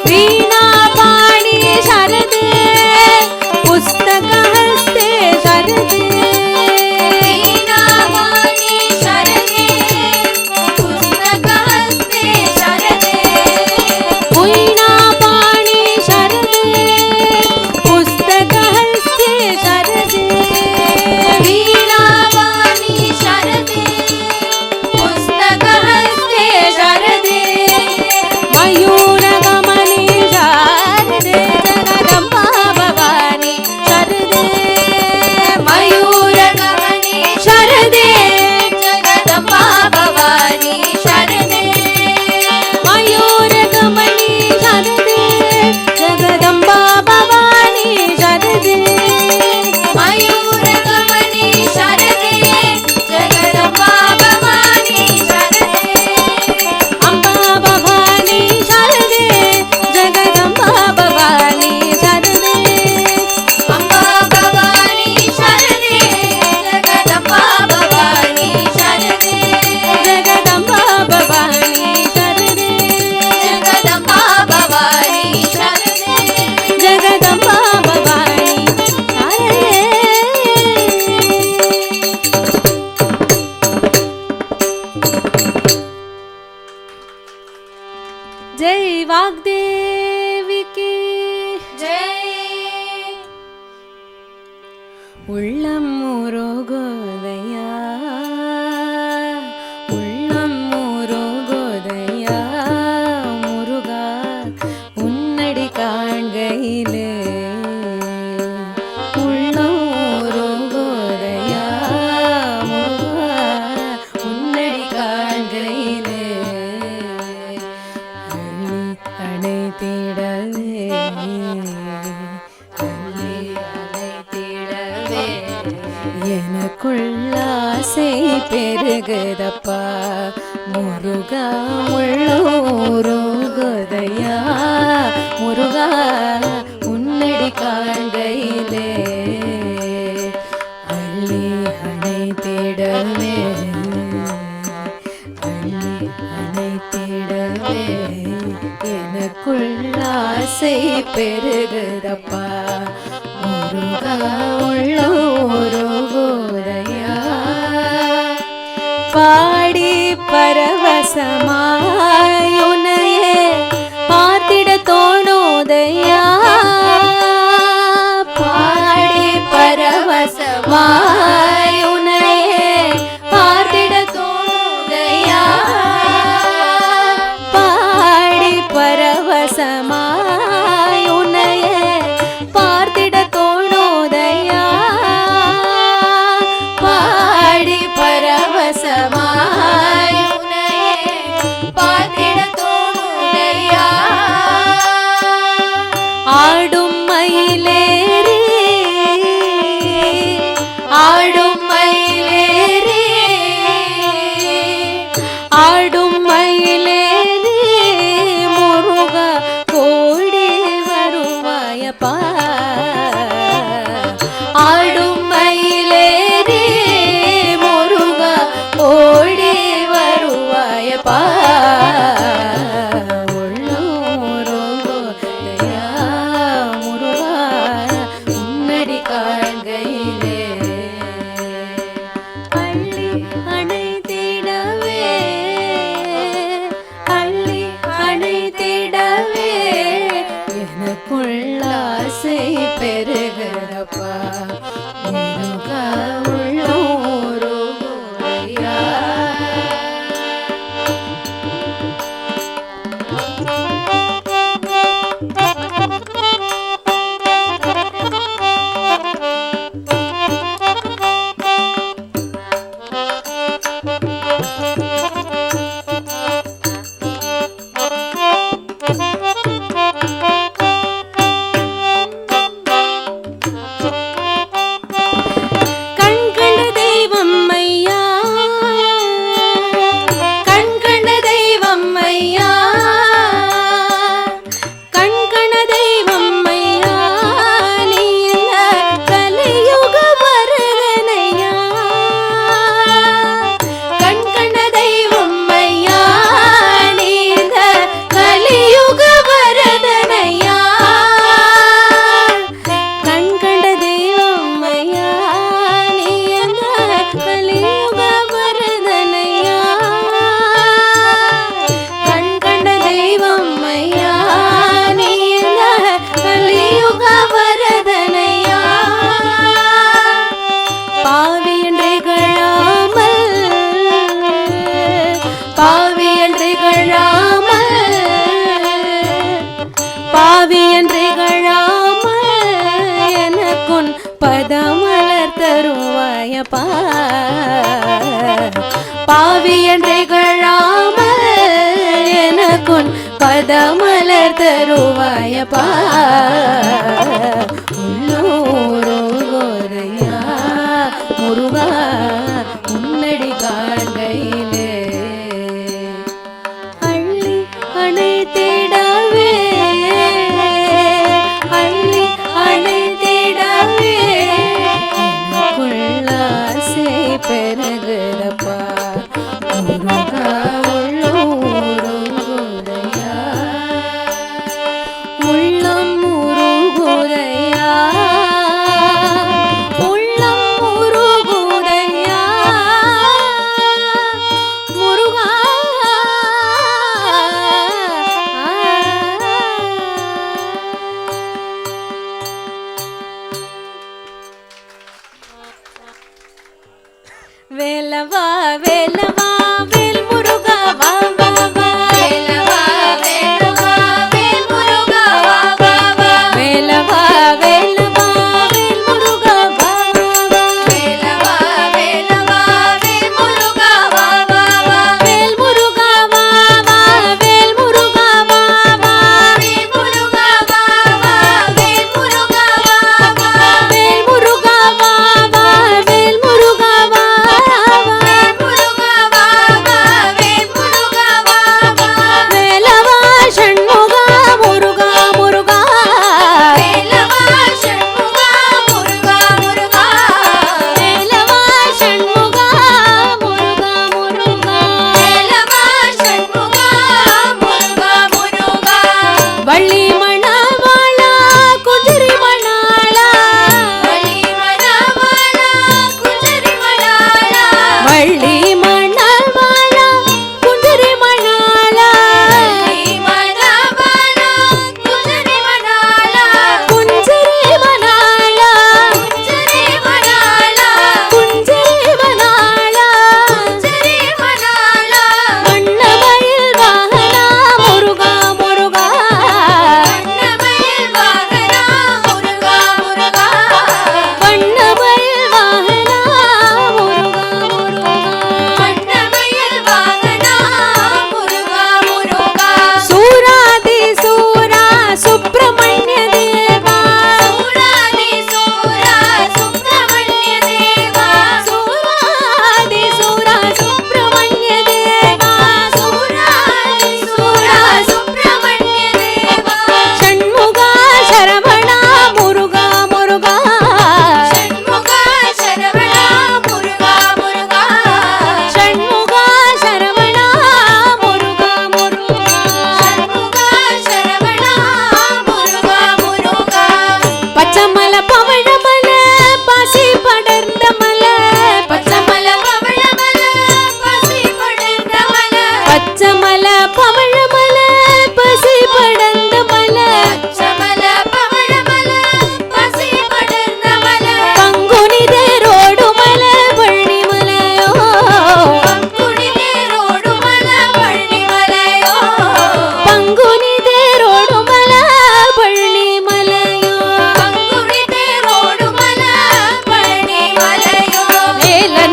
वीणा पाणी शारदे पुस्तक हस्ते शारदे ஆசை பெருகுதப்பா முருகா உள்ளூருகுதையா முருகா உன்னடி காண்கையிலே அள்ளி அணைத்திடவே அள்ளி அணைத்திடவே எனக்குள் ஆசை பெருகுதப்பா முருகா உள்ளூருகுதையா பாடி பரவசமாயுனையே பார்த்திட தோணுதையா பாடி பரவசமாயுனையே பார்த்திட தோணுதையா பாடி பரவசமாயுனையே பார்த்திட தோணுதையா பாடி பரவசமாயுனையே பார்த்திட தோணுதையா ஆடும் மயிலேறி ஆடும் மயிலேறி ஆடும் மயிலேறி முருகா கோடி வருவாயப்பா ஆடும் மயிலேறி முருகா ஓடி வருவாயப்பா உள்ளூரோதையா முருகா உன்னடி காண்கையிலே அள்ளி அணைத்திடவே அள்ளி அணைத்திடவே எனக்குள் ஆசை பெருகிறப்பா முருகா உள்ளூரோதையா கண்கண்ட தெய்வம் ஐயா கண்கண்ட தெய்வம் ஐயா கண்கண்ட தெய்வம் ஐயா நீ இந்த கலியுக வரதனையா கண்கண்ட தெய்வம் ஐயா நீ இந்த கலியுக வரதனையா கண்கண்ட தெய்வம் ஐயா நீ அந்த கலியுக வரதனையா கண்கண்ட தெய்வம் ஐயா நீ இந்த கலியுக வரதனையா பாவி என்று கழாமல் பாவி என்று கழாமல் பாவி என்று கழாமல் எனக்குன் பதமலர் தருவாயப்பா பாவி என்று கழாமல் எனக்குன் பதமலர் தருவாயப்பா உள்ளூரோதையா முருகா உன்னடி காண்கையிலே அள்ளி அணைத்திடவே அள்ளி அணைத்திடவே எனக்குள் ஆசை பெருகுதப்பா முருகா உள்ளூருகுதையா உள்ளம் முருகுதையா உள்ளம் முருகுதையா முருகா வேலவா வேலவா வேல் முருகா வா வா வா வேலவா வேலவா வேல் முருகா வா வா வா வேலவா வேலவா வேல் முருகா வா வா வா வேலவா வேலவா வேல் முருகா வா வா வா வேல் முருகா வா வா வேல் முருகா வா வா வேல் முருகா வா வா வேல் முருகா வா வா வேல் முருகா வா வா வேல் முருகா வா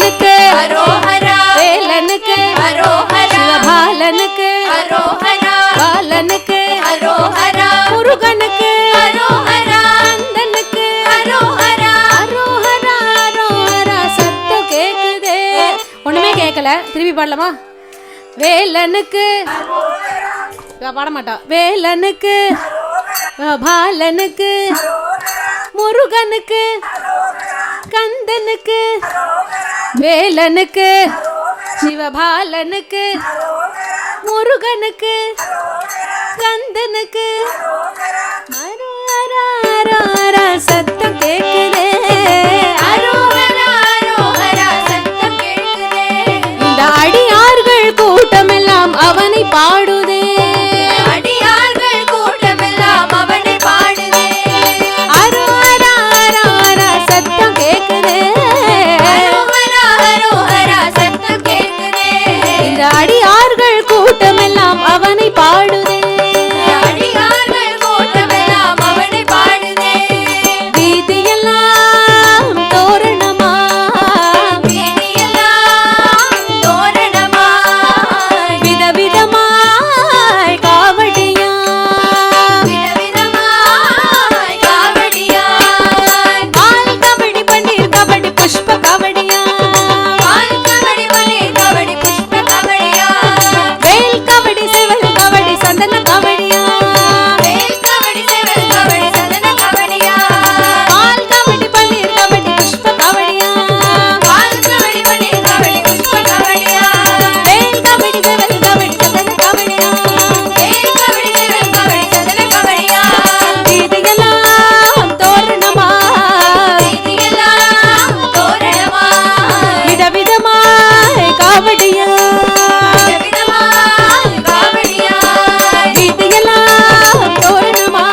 முருகனுக்கு அரோஹரா வேலனுக்கு அரோஹரா சிவபாலனுக்கு அரோஹரா பாலனுக்கு அரோஹரா முருகனுக்கு அரோஹரா கந்தனுக்கு அரோஹரா அரோஹரா அரோஹரா சத்தம் கேக்குதே. ஒண்ணுமே கேட்கல, திருப்பி பாடலாமா? வேலனுக்கு பாட மாட்டா. வேலனுக்கு பாலனுக்கு முருகனுக்கு கந்தனுக்கு வேலனுக்கு சிவபாலனுக்கு முருகனுக்கு கந்தனுக்கு அரோஹரா அரோஹரா சத்தம் கேக்குதே. அரோஹரா அரோஹரா சத்தம் கேட்குதே. இந்த அடியார்கள் கூட்டமெல்லாம் அவனை பாடுதே. அடியார்கள் கூட்டமெல்லாம் அவனை பாடுதே. அரோஹரா அரோஹரா சத்தம் கேக்குதே. அரோஹரா அரோஹரா சத்தம் கேட்குதே. இந்த அடியார்கள் கூட்டமெல்லாம் அவனை பாடுதே. அடியார்கள் கூட்டமெல்லாம் அவனை பாடுதே. வீதியெல்லாம் தோரணமா வீதியெல்லாம் தோரணமாய் விதவிதமாய் காவடியா விதவிதமாய் காவடியாய் பால் கபடி பன்னீர் கபடி புஷ்ப கபடியா பால் கபடி பன்னீர் கபடி புஷ்ப கபடியாய் வேல் கபடி செவல் கபடி சந்தன கபடியா வேல் கபடி செவல் கபடி சந்தன கபடியாய் பால் கபடி பன்னீர் கபடி புஷ்ப கபடியா பால் கபடி பன்னீர் கபடி புஷ்ப கபடியாய் வேல் கபடி செவல் கபடி சந்தன கபடியா வேல் கபடி செவல் கபடி சந்தன கபடியாய் வீதியெல்லாம் தோரணமா வீதியெல்லாம் தோரணமாய் விதவிதமாய் காவடியா விதவிதமாய் காவடியாய் வீதியெல்லாம் தோரணமா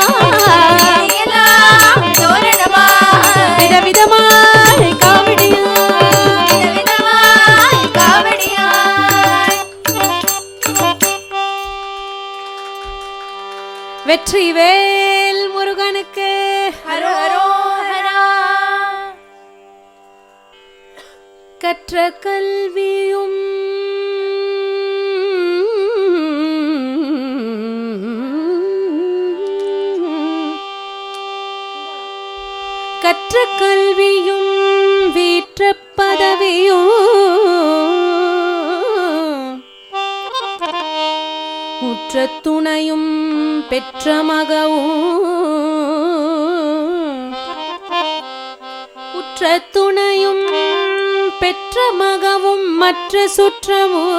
வீதியெல்லாம் தோரணமாய் விதவிதமாய் காவடியா விதவிதமாய் காவடியாய் வெற்றிவேல் முருகனுக்கு ஹரோஹரா கற்ற கல்வியும் கற்ற கல்வியும் வீற்ற பதவியும் உற்ற துணையும் பெற்ற மகவும் உற்ற துணையும் பெற்ற மகவும் மற்ற சுற்றமும்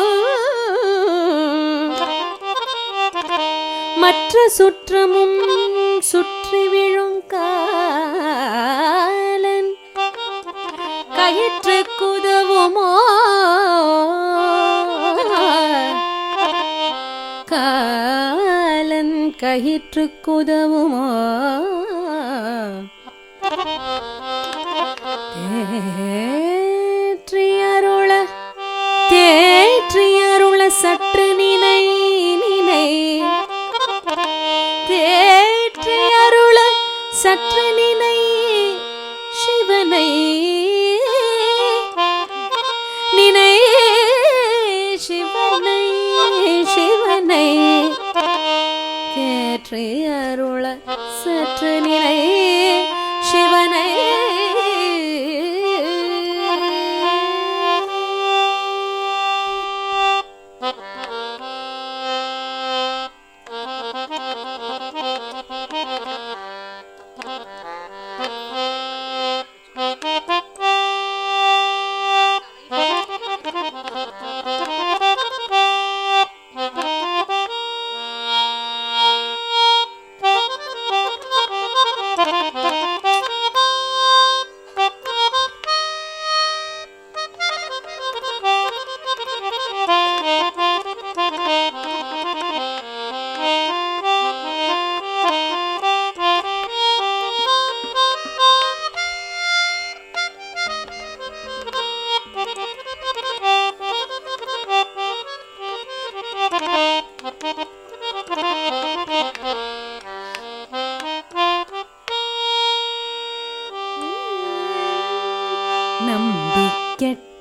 மற்ற சுற்றமும் சுற்றி விழும் காலன் கயிற்று குதவுமோ காலன் கயிற்று குதவுமோ தேற்றியருள தேற்றியருள சற்று நினை நினை தேற்றியருள சற்று நினை சிவனை நினை சிவனை சிவனை தேற்றியருள சற்று நினை சிவனை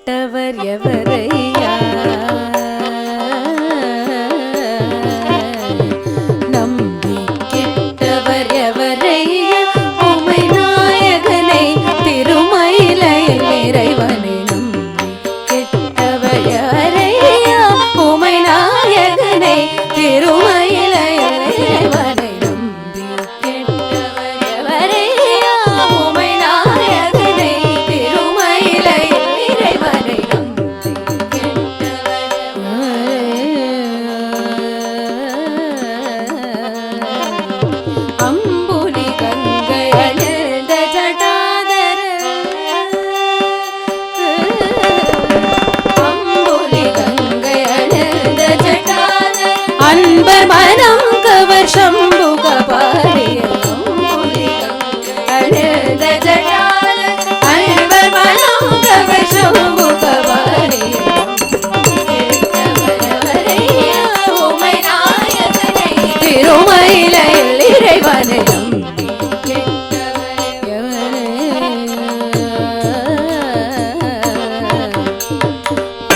கெட்டவர் எவரையா நம்பி கெட்டவர் எவரையா உமை நாயகனை திருமயிலையில் இறைவனை நம்பி கெட்டவர் எவரையா உமை நாயகனை திருமயிலையில் இறைவனை நம்பி கெட்டவர் எவரையா உமை நாயகனை திருமயிலையில் இறைவனை நம்பி அம்புலி கங்கை அணிந்த ஜடாதர அம்புலி கங்கை அணிந்த ஜடாதர அன்பர் மனம் கவர் சம்புக பாரிய அம்புலி கங்கை அணிந்த ஜடாதர அன்பர் மனம் கவர் சம்புக பாரிய உமை நாயகனை திருமயிலையில் இறைவனை நம்பி கெட்டவர் எவரே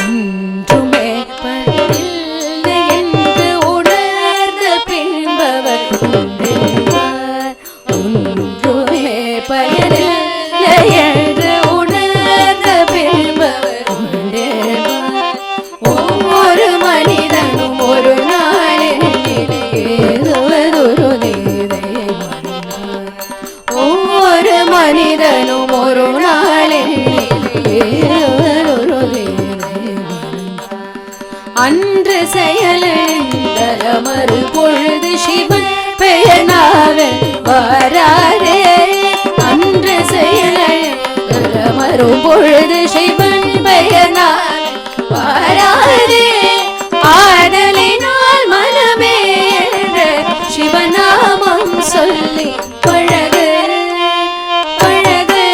ஒன்றுமே பயிரில்லை என்று உணர்ந்த பின்பவர் உண்டென்பார். ஒன்றுமே பயனில்லை என்று உணர்ந்த பின்பவர் உண்டென்பார். ஒவ்வொரு மனிதனும் ஒரு நாளில் ஏதுவதொரு நீரை மறந்தார். ஒவ்வொரு மனிதனும் ஒரு நாளில் ஏதுவதொரு நீரை மறந்தார். அன்று செயலிழந்த மறு பொழுது சிவன் பெயர் நாவல் வராரே அன்று செயலிழந்த மறு பொழுது சிவன் பெயர் நாவல் வராரே ஆதலினால் மனமே என்று சிவநாமம் சொல்லி பழகு பழகு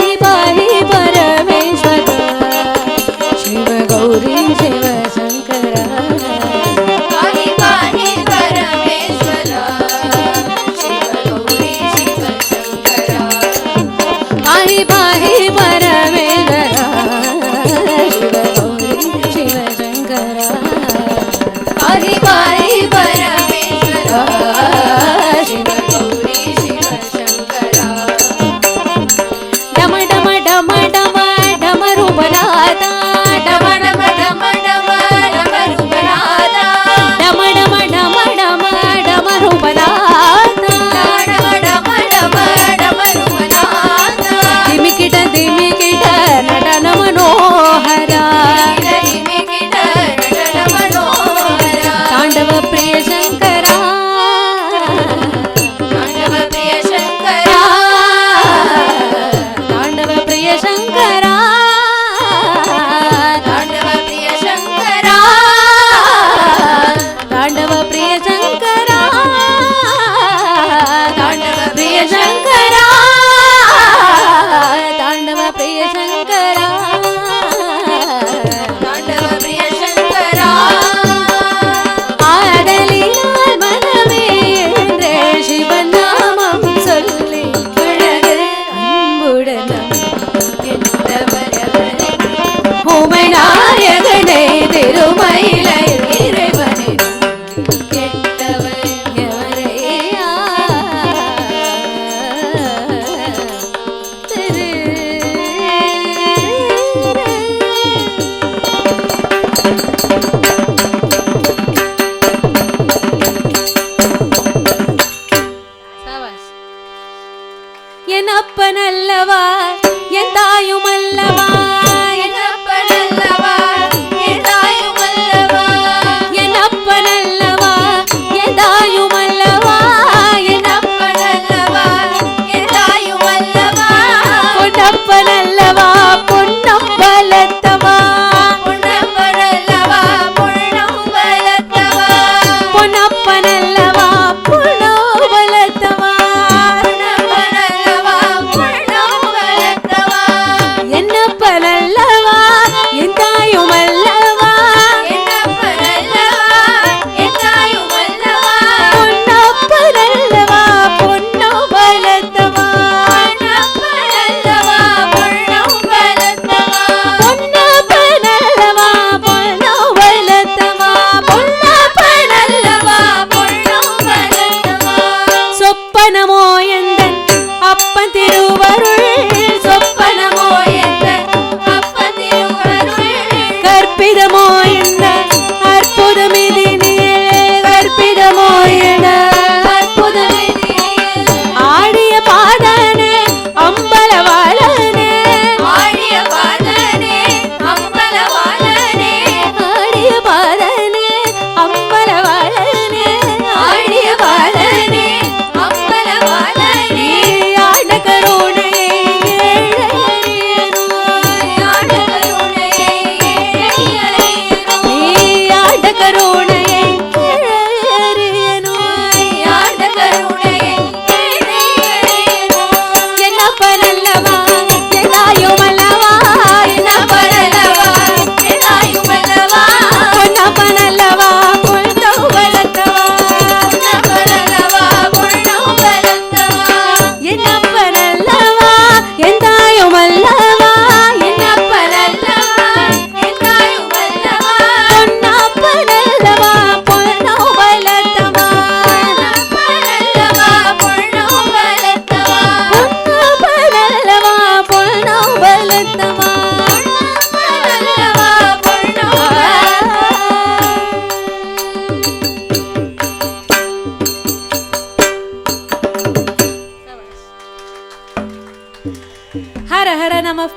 ஐபாரி பரமேஸ்வர சிவ கௌரி சிவ சங்கர பாஹி பாஹி பரமேஸ்வரா சிவ கௌரி சிவ சங்கரா பாஹி பாஹி பரமேஸ்வர சிவ கௌரி சிவ சங்கர பாஹி பாஹி பரமேஸ்வரா சிவ கௌரி சிவ சங்கரா டம டம டம டம டமரு பனாதா டம டம டம டம டமருபநாதா டம டம டம டம டமரு பனாதா டம டம டம டமருபநாதா திமிக்கிட திமிக்கிட நடன மனோஹரா திமிகிட நடன மனோஹரா தாண்டவ பிரிய சங்கரா தாண்டவ பிரிய சங்கரா தாண்டவ பிரிய சங்கரா தாண்டவ பிரிய சங்கரா தாண்டவ பிரிய சங்கரா தாண்டவ பிரிய சங்கரா தாண்டவ பிரிய சங்கரா தாண்டவ பிரிய சங்கரா ஆதலினால் மனமே என்றே சிவநாமம் சொல்லி பழகு அன்புடன் கெட்டவர் எவரே உமை நாயகனை திருமயிலையில் இறைவனை கெட்டவர் எவரையா திரு என் அப்பன் அல்லவா என் தாயும் அல்லவா என் அப்பனல்லவா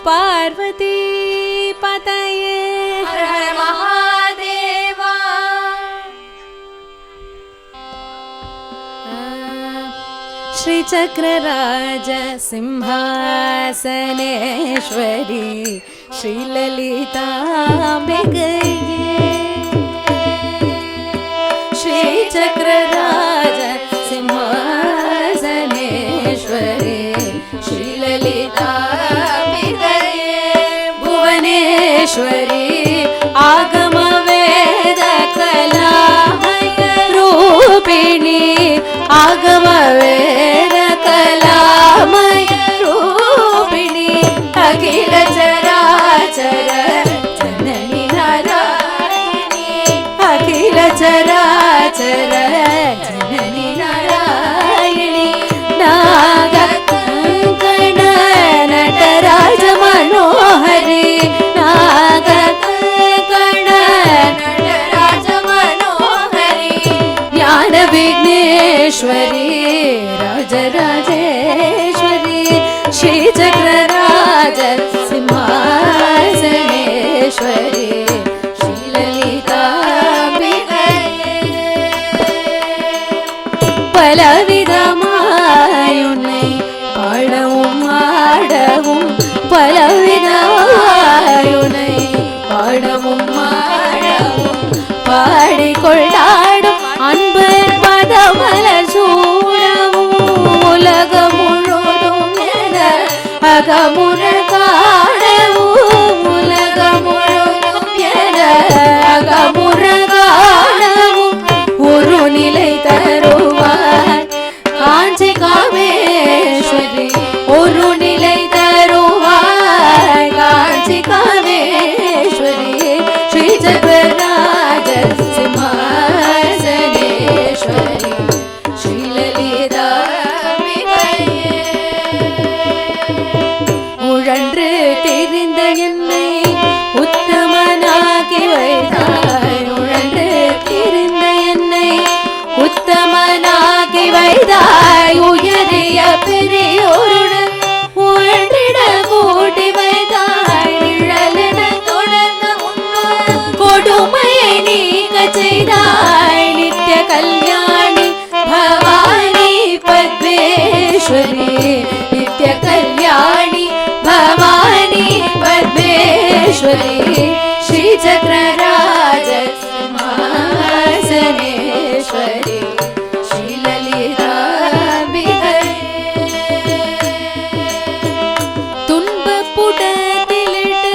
பார்வதி பதயே ஹர ஹர மகாதேவா. श्री चक्रराज सिंहासनेश्वरी श्री ललिताम्बिकये श्री चक्रराज सिंहासनेश्वरी श्री ललिताम्बिकये भुवनेश्वरी आगम वेद कलामय रूपिणी आगम वेद कलामय रूपिणी अखिल चराचर जननी नारायणी अखिल चराचर जननी नारायणी नागकंकण नटराज मनोहरी नागकंकण नटराज मनोहरी ज्ञान विघ्नेश्वरी राजराजेश्वरी श्री चक्रराज सिंहासनेश्वरी श्री ललिताम्बिकये பலவிதமாயுன்னை பாடவும் ஆடவும் பலவிதமாயுன்னை பாடவும் ஆடவும் பாடிக்கொண்டாடும் அன்பு பதமலர் சூடவும் உலகம் முழுதும் என அகமுற காணவும் உலகம் முழுதும் என அகமுற காணவும் ஒரு நிலை தருவார் காஞ்சி காமேஸ்வரி ஒரு நிலை தருவார் காஞ்சி காமேஸ்வரி ஸ்ரீ சக்கரராஜ சிம்மாசனேஸ்வரி ஸ்ரீ லலிதாம்பிகையே உழன்று தெரிந்த என்னை உத்தமனாக்கி வைத்தாய் உழன்று தெரிந்த என்னை உத்தமனாக்கி வைத்தாய் உயரிய பெரியோருடன் உழன்றிட கூட்டி வைத்தாய் நிழலென தொடர்ந்த கொடுமையை நீக்க செய்தாய் நித்ய கல்யாணி பவானி பத்மேஸ்வரி நித்ய கல்யாணி பவானி பத்மேஸ்வரி ஸ்ரீ சக்கரராஜ சிம்மாசனேஸ்வரி ஸ்ரீ லலிதாம்பிகையே துன்பப்புடத்திலிட்டு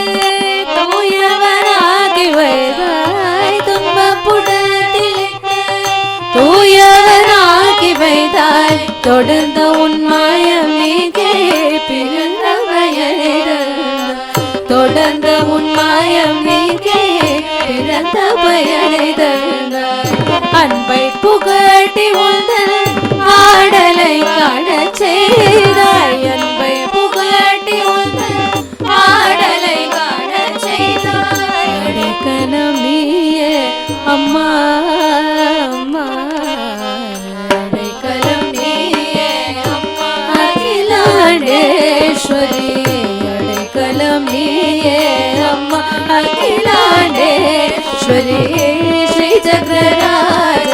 தூயவனாகி வைத்தாய் துன்பப்புடத்திலிட்டு தூயவனாகி வைத்தாய் தொடர்ந்த உன்மாயம் நீக்கே பிறந்த பயனிடந்தாய் தொடர்ந்த உன்மாயம் நீக்கே பிறந்த பயனிடந்தாய் அன்பை புகட்டி உந்தன் ஆடலை காணச் செய்தாய் அன்பை புகட்டி உந்தன் ஆடலை காணச் செய்தாய் அடைக்கலம் நீயே அம்மா அம்மா அடைக்கலம் நீயே அம்மா அகிலாண்டேஸ்வரி அடைக்கலம் நீயே அம்மா அகிலாண்டேஸ்வரி ஸ்ரீ சக்கரராஜ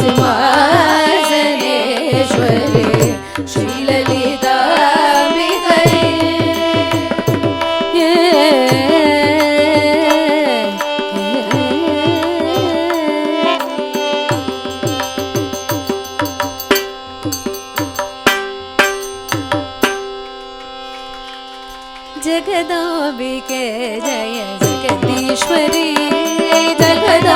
சிம்மாசனேஸ்வரி ஸ்ரீ லலிதாம்பிகையே जगदाम्बिके जय जगदीश्वरी जगदा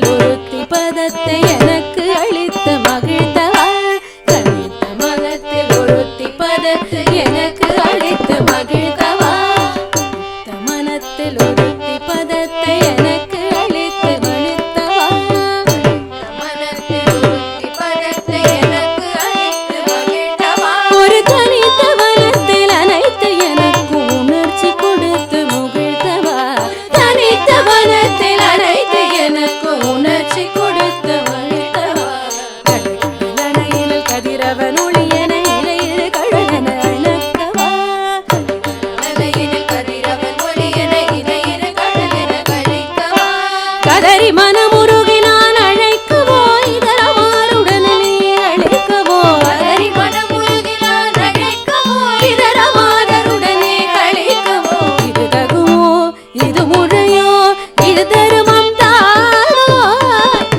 மனத்தில் ஒருத்தி பதத்தை எனக்கு அளித்து மகிழ்ந்தவா தனித்த மனத்தில் ஒருத்தி பதத்தை எனக்கு அளித்து மகிழ்ந்தவா மனத்தில் ஒருத்தி பதத்தை எனக்கு அளித்து மகிழ்ந்தவா மனத்தில் ஒருத்தி பதத்தை எனக்கு அளித்து மகிழ்ந்தவா ஒரு தனித்த வனத்தில் அனைத்து எனக்கு உணர்ச்சி கொடுத்து முகிழ்த்தவா தனித்த வனத்தில் அனைத்து எனக்கு உணர்ச்சி கொடுத்து மகிழ்த்தவா கடற்கரையில் கதிரவன் ஒளியன இலையில கழகன அணக்கவா அலையில் கதிரவன் ஒளியன இணையிற கடலென கழிக்கவா கதறி மனமுருகி நான் அழைக்கவோ இதரமாருடன் நீ அழைக்கவோ கதறி மனமுருகினான் அழைக்கவோ இதரமாதருடனே கழிக்கவோ இது தகுமோ இது முறையோ இது தருமம் தானோ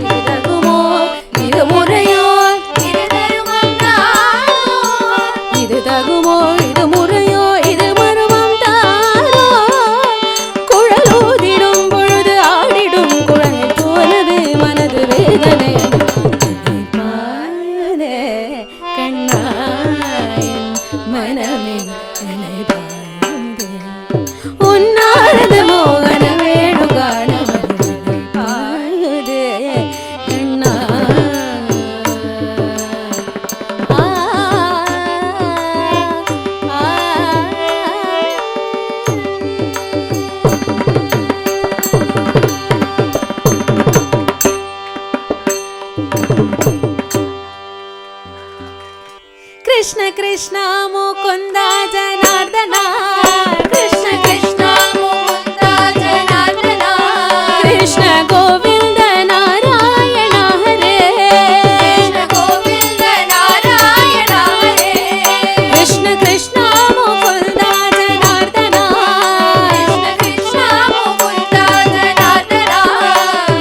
இது தகுமோ இது முறையோ இது தருமம் தானோ இது தகுமோ இது முறையோ இது மருமம் தானோ குழலூதிடும் பொழுது ஆடிடும் குழலை போலவே மனது வேதனை பாரே கண்ணாயின் மனமே என்னை பாருதே உன்னாரது மோகன வேணு காண பாருதே கண்ணா कृष्ण कृष्ण मुकुंद जनार्दना कृष्ण कृष्ण मुकुन्द जनार्दना कृष्ण गोविंद नारायण हरे कृष्ण गोविन्द नारायण हरे कृष्ण कृष्ण मुकुंद जनार्दना कृष्ण मुकुन्द जनार्दना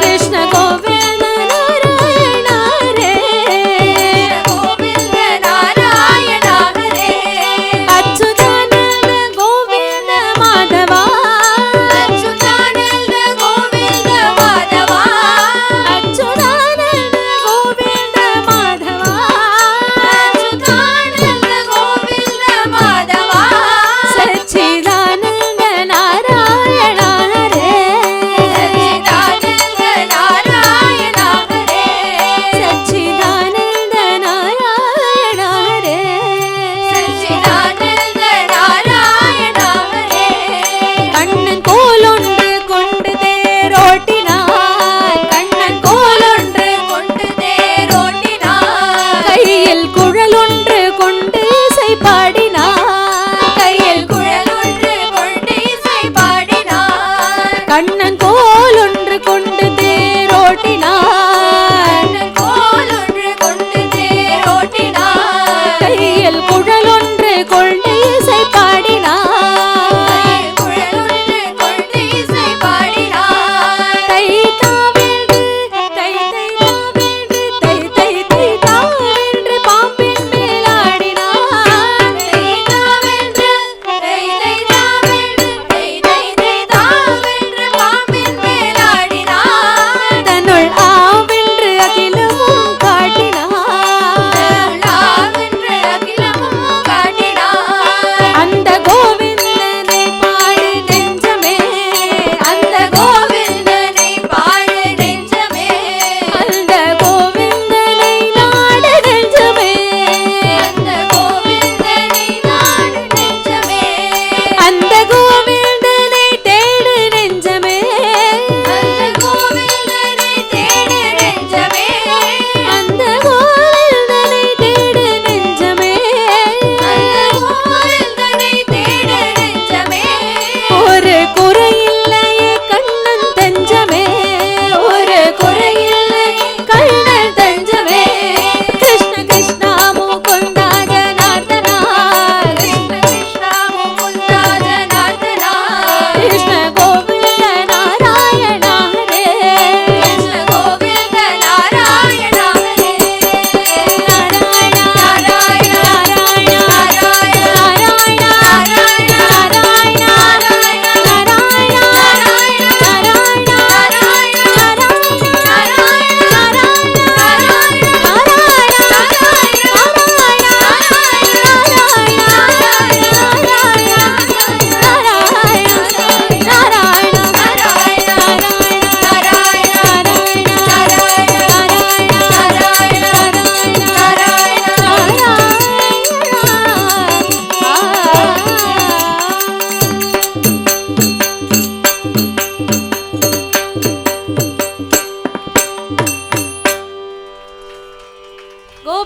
कृष्ण गोविंद नारायण हरे गोविन्द नारायण हरे अच्युतानंद गोविंद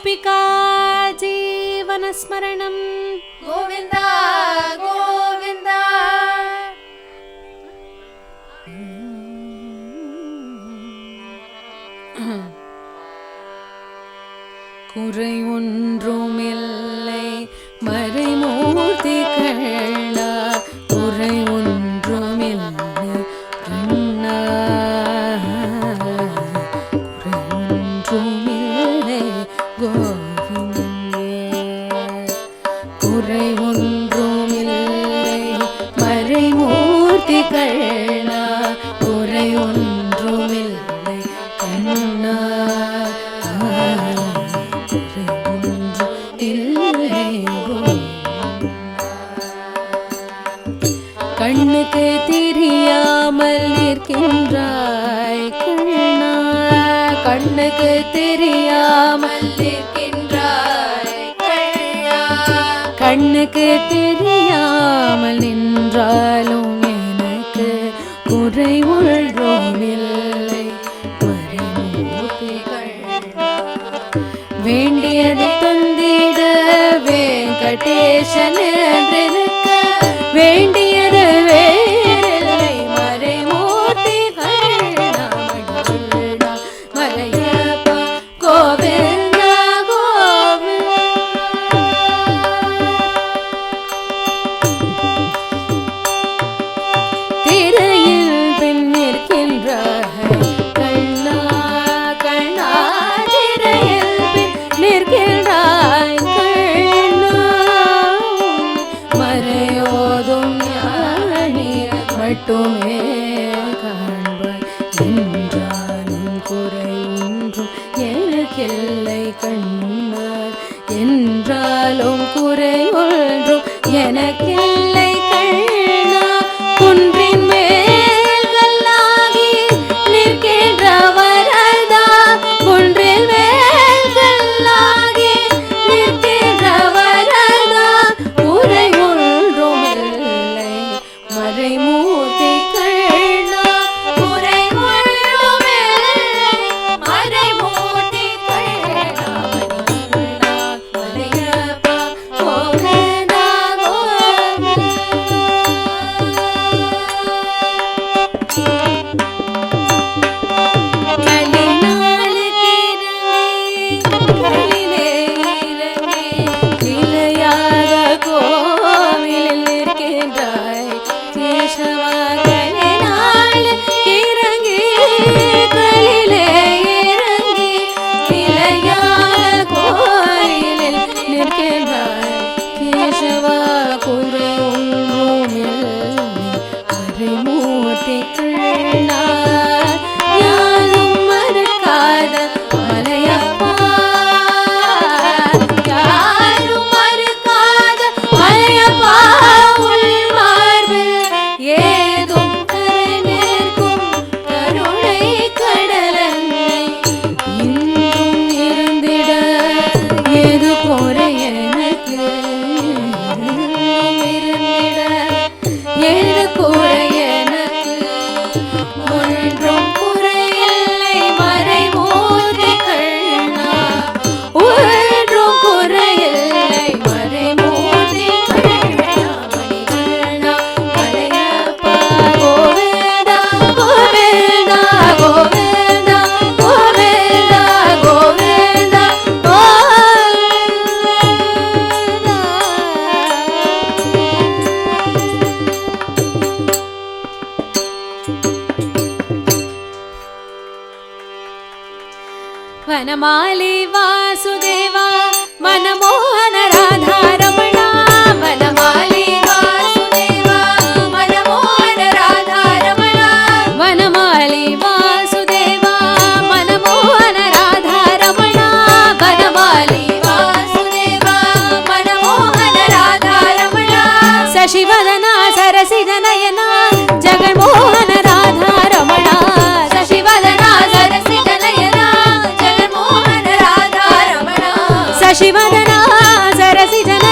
गोपिका जीवनस्मरणं गोविन्द गोविन्द குறை ஒன்றுமில்லை மறைமூர்த்தி கண்ணா குறை ஒன்றுமில்லை கண்ணா குறை ஒன்றுமில்லை கோவிந்தே குறை ஒன்றுமில்லை மறைமூர்த்தி கண்ணா குறை ஒன்றுமில்லை கண்ணா கண்ணுக்கு தெரியாமல் நிற்கின்றாய் கண்ணா கண்ணுக்கு தெரியாமல் நிற்கின்றாய் கண்ணா கண்ணுக்கு தெரியாமல் நின்றாலும் எனக்கு குறை ஒன்றுமில்லை மறைமூர்த்தி கண்ணா வேண்டியது தந்திட வெங்கடேசன் என்றிருக்க வேண்டியது வேறில்லை மறைமூர்த்தி கண்ணா மணிவண்ணா மலையப்பா கோவிந்தா கோவிந்தா திரையில் பின் நிற்கின்றாய் கண்ணா கண்ணா திரையில் பின் நிற்கின்றாய் கண்ணா மறையோதும் ஞானி மட்டுமே காண்பாய் என்றாலும் குறை ஒன்றும் எனக்கில்லை கண்ணா என்றாலும் குறை ஒன்றும் எனக்கில்லை கண்ணா குன்றின் மேல் கல்லாகி நிற்கின்ற வரதா குன்றின் மேல் கல்லாகி நிற்கின்ற வரதா குறை ஒன்றுமில்லை மறைமூர்த்தி கண்ணா குறை ஒன்றுமில்லை மறைமூர்த்தி கண்ணா மணிவண்ணா மலையப்பா கோவிந்தா கோவிந்தா கலினாளுக்கு கலிலே இறங்கி கிளையாக கோவிலில் நிற்கின்றாய் கேசவா கலினாளுக்கு இறங்கி கலிலே இறங்கி கிளையாக கோவிலில் நிற்கின்றாய் கேசவா குறை ஒன்றுமில்லை மறைமூர்த்தி கண்ணா யாரும் மறக்காத மலையப்பா யாரும் மறுக்காத மலையப்பா உள் மார்பில் ஏதும் கரை நிற்கும் கருணை கடலன்னை இன்றும் இருந்திட ஏது குறை எனக்கு இன்னும் இருந்திட ஏது குறை எனக்கு ஒன்றும் குறையில்லை மறைமூர்த்தி கண்ணா ஒன்றும் குறையில்லை மறைமூர்த்தி கண்ணா மணிவண்ணா மலையப்பா கோவிந்தா கோவிந்தா கோவிந்தா கோவிந்தா கோவிந்தா वनमाली वासुदेवा मनमोहन राधा रमणा वनमाली वासुदेवा मनमोहन राधा रमणा वनमाली वासुदेवा मनमोहन राधा रमणा वनमाली वासुदेवा मनमोहन राधा रमणा शशिवदना सरसिजनयना जगन्मोहन राधा रमणा शशिवदना सरसिजनयना जगन्मोहन राधा रमणा शशिवदना सरसिजनयना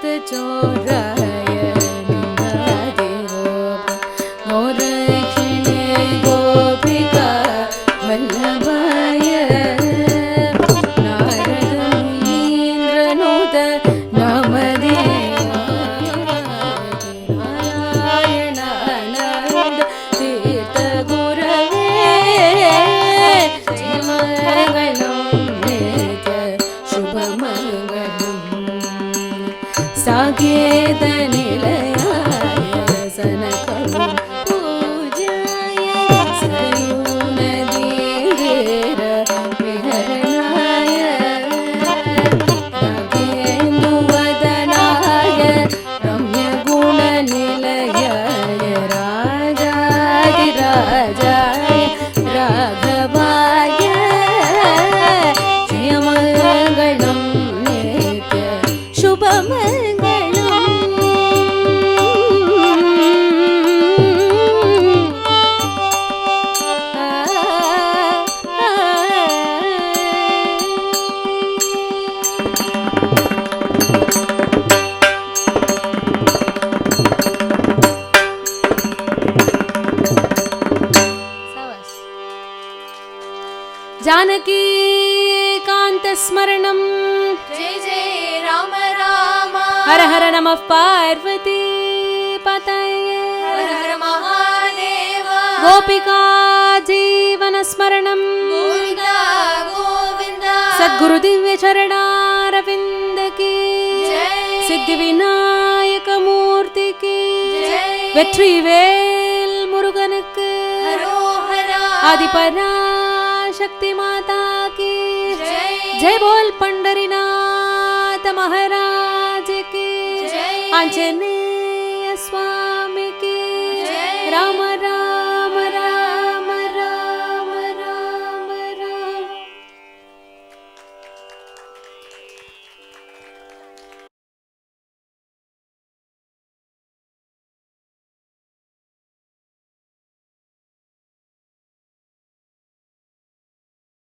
चित चोराय गोरक्षणे गोपिका वल्लभाय नारदमुनीन्द्रनुत नामदेवाय तीर्थगुरवे साकेत निलयाय सनकं पूजाय सयूनदीर विहरणाय रागेन्दुवदनाय रम्यगुणनिलयाय राजाधिराजाय राघवाय जयमङ्गलं नित्य शुभमङ्गलम् जानकी कान्तस्मरणं जय जय राम राम हर हर नमः पार्वती पतये हर हर महादेव गोपिका जीवनस्मरणं गोविन्द गोविन्द सद्गुरु दिव्य चरणारविन्द की जय सिद्धिविनायक मूर्ति की जय வெற்றிவேல் முருகனுக்கு हरोहरा आदिपराशक्ति माता की जय जय बोल पंढरीनाथ महाराज की जय आंजनेय